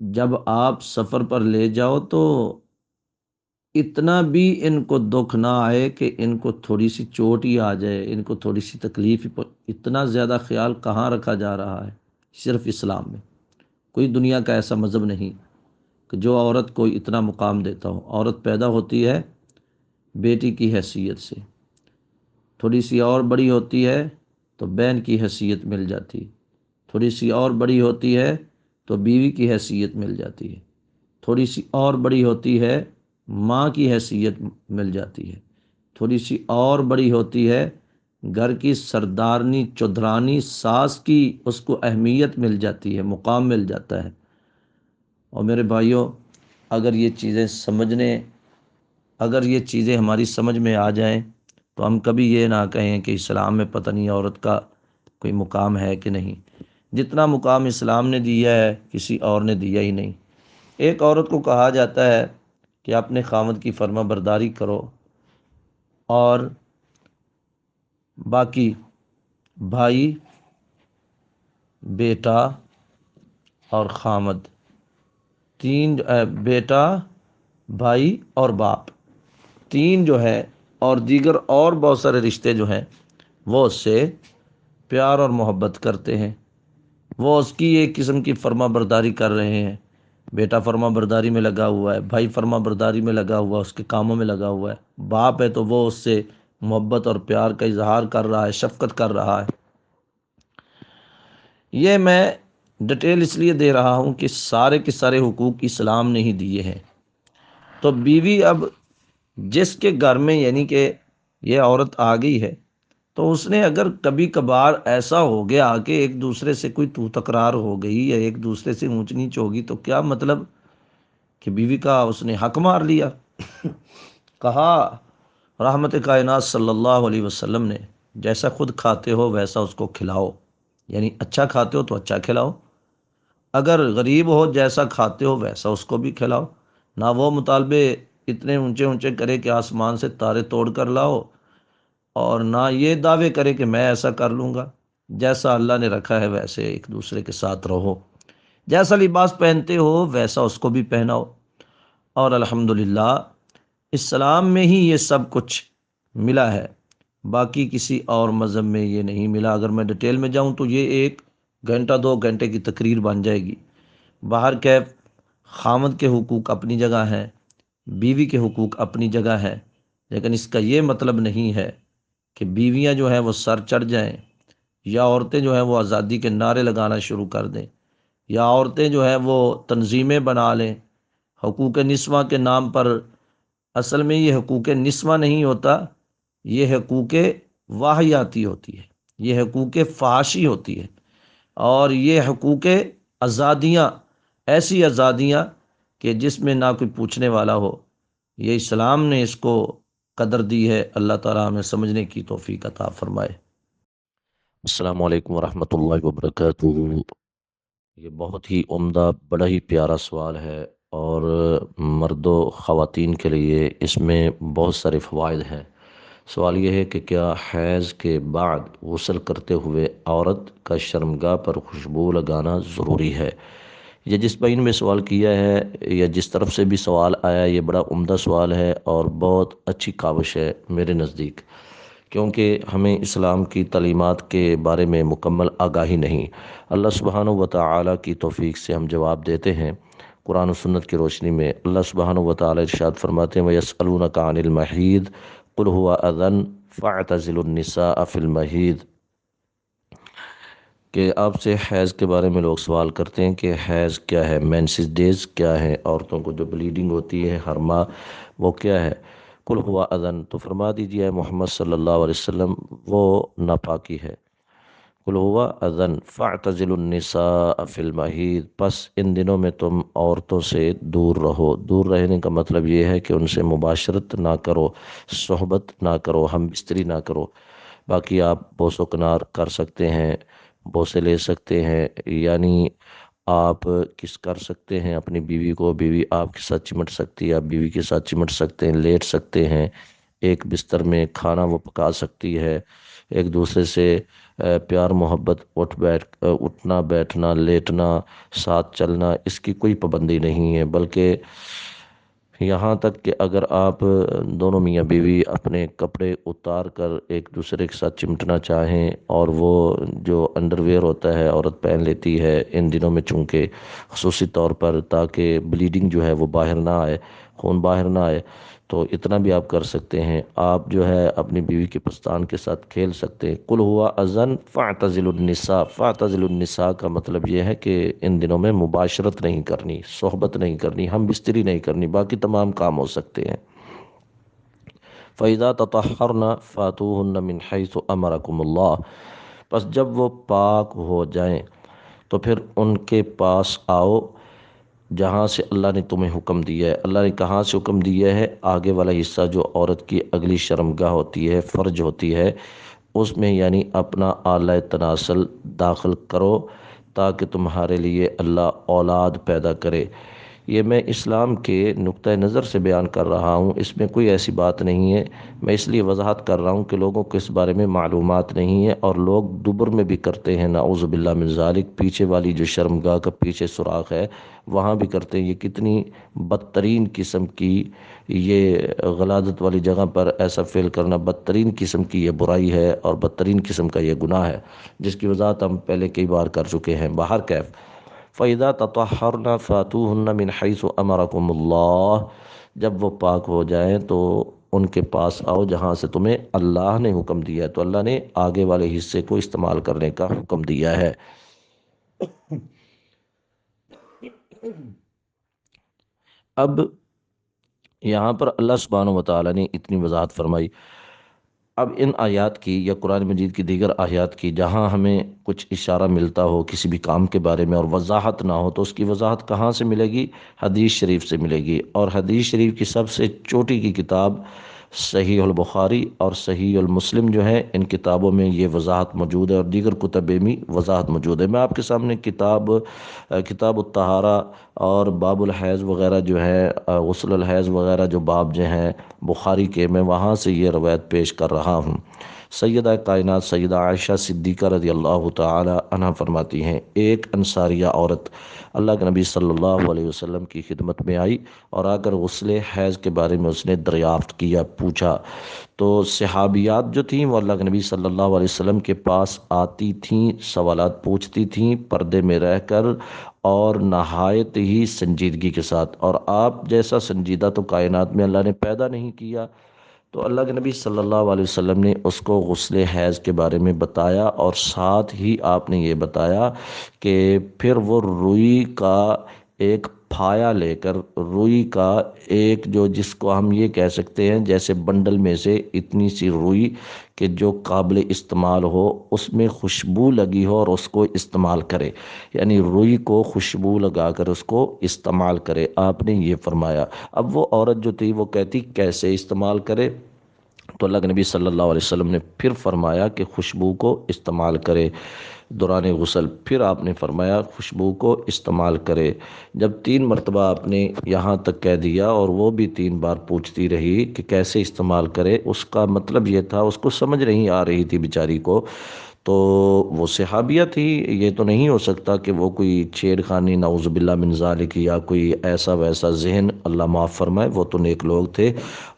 A: جب آپ سفر پر لے جاؤ تو اتنا بھی ان کو دکھ نہ آئے کہ ان کو تھوڑی سی چوٹ ہی آ جائے، ان کو تھوڑی سی تکلیف ہی اتنا زیادہ خیال کہاں رکھا جا رہا ہے؟ صرف اسلام میں کوئی دنیا کا ایسا مذہب نہیں کہ جو عورت کو اتنا مقام دیتا ہو۔ عورت پیدا ہوتی ہے بیٹی کی حیثیت سے، تھوڑی سی اور بڑی ہوتی ہے تو بہن کی حیثیت مل جاتی، تھوڑی سی اور بڑی ہوتی ہے تو بیوی کی حیثیت مل جاتی ہے، تھوڑی سی اور بڑی ہوتی ہے ماں کی حیثیت مل جاتی ہے، تھوڑی سی اور بڑی ہوتی ہے گھر کی سردارنی چودھرانی ساس کی، اس کو اہمیت مل جاتی ہے، مقام مل جاتا ہے۔ اور میرے بھائیوں، اگر یہ چیزیں ہماری سمجھ میں آ جائیں تو ہم کبھی یہ نہ کہیں کہ اسلام میں پتہ نہیں عورت کا کوئی مقام ہے کہ نہیں۔ جتنا مقام اسلام نے دیا ہے کسی اور نے دیا ہی نہیں۔ ایک عورت کو کہا جاتا ہے کہ اپنے خاوند کی فرما برداری کرو، اور باقی بھائی، بیٹا اور خامد، بیٹا، بھائی اور باپ، تین جو ہے، اور دیگر اور بہت سارے رشتے جو ہیں وہ اس سے پیار اور محبت کرتے ہیں، وہ اس کی ایک قسم کی فرما برداری کر رہے ہیں۔ بیٹا فرما برداری میں لگا ہوا ہے، بھائی فرما برداری میں لگا ہوا ہے، اس کے کاموں میں لگا ہوا ہے، باپ ہے تو وہ اس سے محبت اور پیار کا اظہار کر رہا ہے، شفقت کر رہا ہے۔ یہ میں ڈیٹیل اس لیے دے رہا ہوں کہ سارے کے سارے حقوق اسلام نے ہی دیے ہیں۔ تو بیوی اب جس کے گھر میں یعنی کہ یہ عورت آ گئی ہے، تو اس نے اگر کبھی کبھار ایسا ہو گیا کہ ایک دوسرے سے کوئی تو تکرار ہو گئی یا ایک دوسرے سے اونچ نیچ ہوگی، تو کیا مطلب کہ بیوی کا اس نے حق مار لیا؟ کہا رحمت کائنات صلی اللہ علیہ وسلم نے جیسا خود کھاتے ہو ویسا اس کو کھلاؤ، یعنی اچھا کھاتے ہو تو اچھا کھلاؤ، اگر غریب ہو جیسا کھاتے ہو ویسا اس کو بھی کھلاؤ، نہ وہ مطالبے اتنے اونچے اونچے کرے کہ آسمان سے تارے توڑ کر لاؤ، اور نہ یہ دعوے کرے کہ میں ایسا کر لوں گا۔ جیسا اللہ نے رکھا ہے ویسے ایک دوسرے کے ساتھ رہو، جیسا لباس پہنتے ہو ویسا اس کو بھی پہناؤ۔ اور الحمدللہ اسلام میں ہی یہ سب کچھ ملا ہے، باقی کسی اور مذہب میں یہ نہیں ملا۔ اگر میں ڈیٹیل میں جاؤں تو یہ 1 گھنٹہ 2 گھنٹے کی تقریر بن جائے گی۔ باہر کیف خامد کے حقوق اپنی جگہ ہیں، بیوی کے حقوق اپنی جگہ ہے، لیکن اس کا یہ مطلب نہیں ہے کہ بیویاں جو ہیں وہ سر چڑھ جائیں، یا عورتیں جو ہیں وہ آزادی کے نعرے لگانا شروع کر دیں، یا عورتیں جو ہیں وہ تنظیمیں بنا لیں حقوق نسواں کے نام پر۔ اصل میں یہ حقوق نسواں نہیں ہوتا، یہ حقوق واہیاتی ہوتی ہے، یہ حقوق فحاشی ہوتی ہے، اور یہ حقوق آزادیاں، ایسی آزادیاں کہ جس میں نہ کوئی پوچھنے والا ہو، یہ اسلام نے اس کو قدر دی ہے۔ اللہ تعالیٰ ہمیں سمجھنے کی توفیق عطا فرمائے۔ السلام علیکم ورحمۃ اللہ وبرکاتہ۔ یہ بہت ہی عمدہ، بڑا ہی پیارا سوال ہے، اور مرد و خواتین کے لیے اس میں بہت سارے فوائد ہیں۔ سوال یہ ہے کہ کیا حیض کے بعد غسل کرتے ہوئے عورت کا شرمگاہ پر خوشبو لگانا ضروری ہے؟ یہ جس بھائی نے سوال کیا ہے یا جس طرف سے بھی سوال آیا، یہ بڑا عمدہ سوال ہے اور بہت اچھی کاوش ہے میرے نزدیک، کیونکہ ہمیں اسلام کی تعلیمات کے بارے میں مکمل آگاہی نہیں۔ اللہ سبحانہ و تعالیٰ کی توفیق سے ہم جواب دیتے ہیں قرآن و سنت کی روشنی میں۔ اللہ سبحانہ و تعالیٰ ارشاد فرماتے ہیں وَيَسْأَلُونَكَ عَنِ الْمَحِيضِ قُلْ هُوَ أَذًى فَاعْتَزِلُوا النِّسَاءَ فِي الْمَحِيضِ، کہ آپ سے حیض کے بارے میں لوگ سوال کرتے ہیں کہ حیض کیا ہے، مینسز ڈیز کیا ہے، عورتوں کو جو بلیڈنگ ہوتی ہے ہر ماہ، وہ کیا ہے؟ قُلْ هُوَ أَذًى، تو فرما دیجیے اے محمد صلی اللہ علیہ وسلم وہ ناپاکی ہے۔ قُلْ هُوَ أَذًى فَاعْتَزِلُوا النِّسَاءَ فِي الْمَحِيضِ، پس ان دنوں میں تم عورتوں سے دور رہو۔ دور رہنے کا مطلب یہ ہے کہ ان سے مباشرت نہ کرو، صحبت نہ کرو، ہم بستری نہ کرو۔ باقی آپ بوس و کنار کر سکتے ہیں، بوسے لے سکتے ہیں، یعنی آپ کس کر سکتے ہیں اپنی بیوی کو، بیوی آپ کے ساتھ چمٹ سکتی ہے، آپ بیوی کے ساتھ چمٹ سکتے ہیں، لیٹ سکتے ہیں، ایک بستر میں کھانا وہ پکا سکتی ہے، ایک دوسرے سے پیار محبت، اٹھنا بیٹھنا لیٹنا ساتھ چلنا، اس کی کوئی پابندی نہیں ہے۔ بلکہ یہاں تک کہ اگر آپ دونوں میاں بیوی اپنے کپڑے اتار کر ایک دوسرے کے ساتھ چمٹنا چاہیں، اور وہ جو انڈر ویئر ہوتا ہے عورت پہن لیتی ہے ان دنوں میں، چونکہ خصوصی طور پر تاکہ بلیڈنگ جو ہے وہ باہر نہ آئے، خون باہر نہ آئے، تو اتنا بھی آپ کر سکتے ہیں۔ آپ جو ہے اپنی بیوی کے پستان کے ساتھ کھیل سکتے ہیں۔ قُلْ هُوَ أَذًى فَاعْتَزِلُوا النِّسَاءَ، فَاعْتَزِلُوا النِّسَاءَ کا مطلب یہ ہے کہ ان دنوں میں مباشرت نہیں کرنی، صحبت نہیں کرنی، ہم بستری نہیں کرنی، باقی تمام کام ہو سکتے ہیں۔ فَإِذَا تَطَهَّرْنَ فَأْتُوهُنَّ مِنْ حَيْثُ أَمَرَكُمُ اللَّهُ، پس جب وہ پاک ہو جائیں تو پھر ان کے پاس آؤ جہاں سے اللہ نے تمہیں حکم دیا ہے۔ اللہ نے کہاں سے حکم دیا ہے؟ آگے والا حصہ جو عورت کی اگلی شرمگاہ ہوتی ہے، فرج ہوتی ہے، اس میں یعنی اپنا آلہ تناسل داخل کرو تاکہ تمہارے لیے اللہ اولاد پیدا کرے۔ یہ میں اسلام کے نقطہ نظر سے بیان کر رہا ہوں، اس میں کوئی ایسی بات نہیں ہے۔ میں اس لیے وضاحت کر رہا ہوں کہ لوگوں کو اس بارے میں معلومات نہیں ہے، اور لوگ دبر میں بھی کرتے ہیں، نعوذ باللہ من ذالک، پیچھے والی جو شرمگاہ کا پیچھے سوراخ ہے وہاں بھی کرتے ہیں۔ یہ کتنی بدترین قسم کی، یہ غلاظت والی جگہ پر ایسا فعل کرنا بدترین قسم کی یہ برائی ہے، اور بدترین قسم کا یہ گناہ ہے، جس کی وضاحت ہم پہلے کئی بار کر چکے ہیں۔ باہر کیف فَإِذَا تَطَهَّرْنَ فَأْتُوهُنَّ مِنْ حَيْثُ أَمَرَكُمُ اللَّهُ، جب وہ پاک ہو جائیں تو ان کے پاس آؤ جہاں سے تمہیں اللہ نے حکم دیا ہے۔ تو اللہ نے آگے والے حصے کو استعمال کرنے کا حکم دیا ہے۔ اب یہاں پر اللہ سبحانہ و تعالیٰ نے اتنی وضاحت فرمائی۔ اب ان آیات کی یا قرآن مجید کی دیگر آیات کی جہاں ہمیں کچھ اشارہ ملتا ہو کسی بھی کام کے بارے میں اور وضاحت نہ ہو، تو اس کی وضاحت کہاں سے ملے گی؟ حدیث شریف سے ملے گی۔ اور حدیث شریف کی سب سے چوٹی کی کتاب صحیح البخاری اور صحیح المسلم جو ہے ان کتابوں میں یہ وضاحت موجود ہے، اور دیگر کتب میں وضاحت موجود ہے۔ میں آپ کے سامنے کتاب الطہارہ اور باب الحیض وغیرہ جو ہے، غسل الحیض وغیرہ جو باب جو ہیں بخاری کے، میں وہاں سے یہ روایت پیش کر رہا ہوں۔ سیدہ کائنات سیدہ عائشہ صدیقہ رضی اللہ تعالی عنہ فرماتی ہیں، ایک انصاریہ عورت اللہ کے نبی صلی اللہ علیہ وسلم کی خدمت میں آئی اور آ کر غسل حیض کے بارے میں اس نے دریافت کیا، پوچھا۔ تو صحابیات جو تھیں وہ اللہ کے نبی صلی اللہ علیہ وسلم کے پاس آتی تھیں، سوالات پوچھتی تھیں پردے میں رہ کر اور نہایت ہی سنجیدگی کے ساتھ، اور آپ جیسا سنجیدہ تو کائنات میں اللہ نے پیدا نہیں کیا۔ تو اللہ کے نبی صلی اللہ علیہ وسلم نے اس کو غسل حیض کے بارے میں بتایا، اور ساتھ ہی آپ نے یہ بتایا کہ پھر وہ روئی کا ایک پھایا لے کر، روئی کا ایک جو جس کو ہم یہ کہہ سکتے ہیں جیسے بنڈل میں سے اتنی سی روئی کہ جو قابل استعمال ہو، اس میں خوشبو لگی ہو اور اس کو استعمال کرے، یعنی روئی کو خوشبو لگا کر اس کو استعمال کرے، آپ نے یہ فرمایا۔ اب وہ عورت جو تھی وہ کہتی کیسے استعمال کرے؟ تو اللہ کے نبی صلی اللہ علیہ وسلم نے پھر فرمایا کہ خوشبو کو استعمال کرے دوران غسل۔ پھر آپ نے فرمایا خوشبو کو استعمال کرے۔ جب 3 مرتبہ آپ نے یہاں تک کہہ دیا اور وہ بھی 3 بار پوچھتی رہی کہ کیسے استعمال کرے، اس کا مطلب یہ تھا، اس کو سمجھ نہیں آ رہی تھی بیچاری کو۔ تو وہ صحابیہ تھی، یہ تو نہیں ہو سکتا کہ وہ کوئی چھیڑ خانی نعوذ باللہ من ذالک یا کوئی ایسا ویسا ذہن، اللہ معاف فرمائے، وہ تو نیک لوگ تھے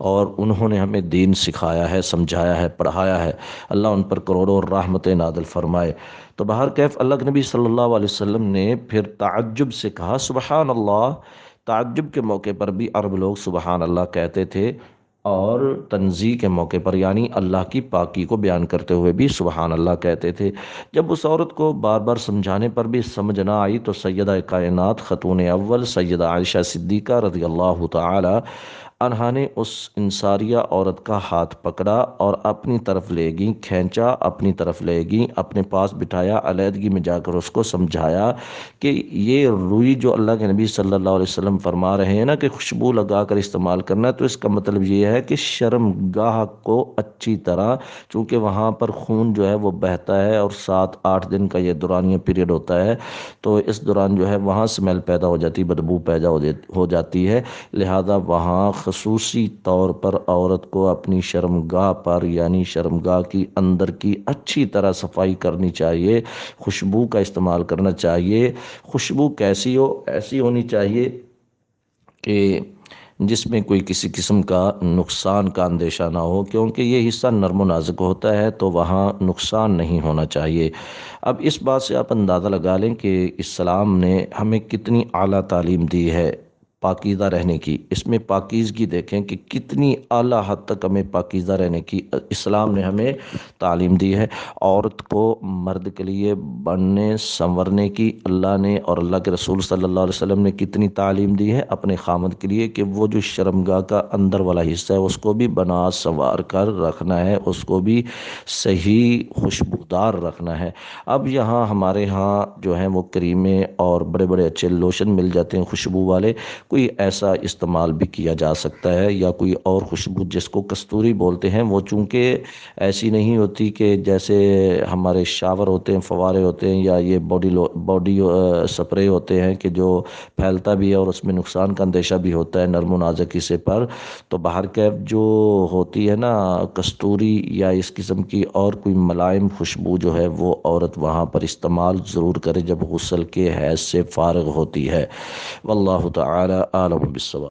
A: اور انہوں نے ہمیں دین سکھایا ہے، سمجھایا ہے، پڑھایا ہے، اللہ ان پر کروڑوں رحمتیں نازل فرمائے۔ تو بہرکیف اللہ کے نبی صلی اللہ علیہ وسلم نے پھر تعجب سے کہا سبحان اللہ۔ تعجب کے موقع پر بھی عرب لوگ سبحان اللہ کہتے تھے، اور تنزیہ کے موقع پر یعنی اللہ کی پاکی کو بیان کرتے ہوئے بھی سبحان اللہ کہتے تھے۔ جب اس عورت کو بار بار سمجھانے پر بھی سمجھ نہ آئی تو سیدہ کائنات خاتون اول سیدہ عائشہ صدیقہ رضی اللہ تعالی عنہا نے اس انصاریہ عورت کا ہاتھ پکڑا اور اپنی طرف لے گئیں، کھینچا، اپنی طرف لے گئیں، اپنے پاس بٹھایا، علیحدگی میں جا کر اس کو سمجھایا کہ یہ روئی جو اللہ کے نبی صلی اللہ علیہ وسلم فرما رہے ہیں نا کہ خوشبو لگا کر استعمال کرنا، تو اس کا مطلب یہ ہے کہ شرم گاہ کو اچھی طرح، چونکہ وہاں پر خون جو ہے وہ بہتا ہے اور 7-8 دن کا یہ دورانیہ پیریڈ ہوتا ہے، تو اس دوران جو ہے وہاں سمیل پیدا ہو جاتی، بدبو پیدا ہو جاتی ہے، لہذا وہاں خصوصی طور پر عورت کو اپنی شرمگاہ پر یعنی شرمگاہ کی اندر کی اچھی طرح صفائی کرنی چاہیے، خوشبو کا استعمال کرنا چاہیے۔ خوشبو کیسی ہو؟ ایسی ہونی چاہیے کہ جس میں کوئی کسی قسم کا نقصان کا اندیشہ نہ ہو، کیونکہ یہ حصہ نرم و نازک ہوتا ہے تو وہاں نقصان نہیں ہونا چاہیے۔ اب اس بات سے آپ اندازہ لگا لیں کہ اسلام نے ہمیں کتنی اعلیٰ تعلیم دی ہے پاکیزہ رہنے کی۔ اس میں پاکیزگی دیکھیں کہ کتنی اعلیٰ حد تک ہمیں پاکیزہ رہنے کی اسلام نے ہمیں تعلیم دی ہے۔ عورت کو مرد کے لیے بننے سنورنے کی اللہ نے اور اللہ کے رسول صلی اللہ علیہ وسلم نے کتنی تعلیم دی ہے اپنے خامد کے لیے کہ وہ جو شرمگاہ کا اندر والا حصہ ہے اس کو بھی بنا سنوار کر رکھنا ہے، اس کو بھی صحیح خوشبودار رکھنا ہے۔ اب یہاں ہمارے ہاں جو ہیں وہ کریمیں اور بڑے بڑے اچھے لوشن مل جاتے ہیں خوشبو والے، کوئی ایسا استعمال بھی کیا جا سکتا ہے، یا کوئی اور خوشبو جس کو کستوری بولتے ہیں، وہ چونکہ ایسی نہیں ہوتی کہ جیسے ہمارے شاور ہوتے ہیں، فوارے ہوتے ہیں، یا یہ باڈی سپرے ہوتے ہیں کہ جو پھیلتا بھی ہے اور اس میں نقصان کا اندیشہ بھی ہوتا ہے نرم و نازک حصے پر۔ تو باہر کیف جو ہوتی ہے نا کستوری یا اس قسم کی اور کوئی ملائم خوشبو جو ہے وہ عورت وہاں پر استعمال ضرور کرے جب غسل کے حیض سے فارغ ہوتی ہے۔ واللہ تعالی عالم بالصواب۔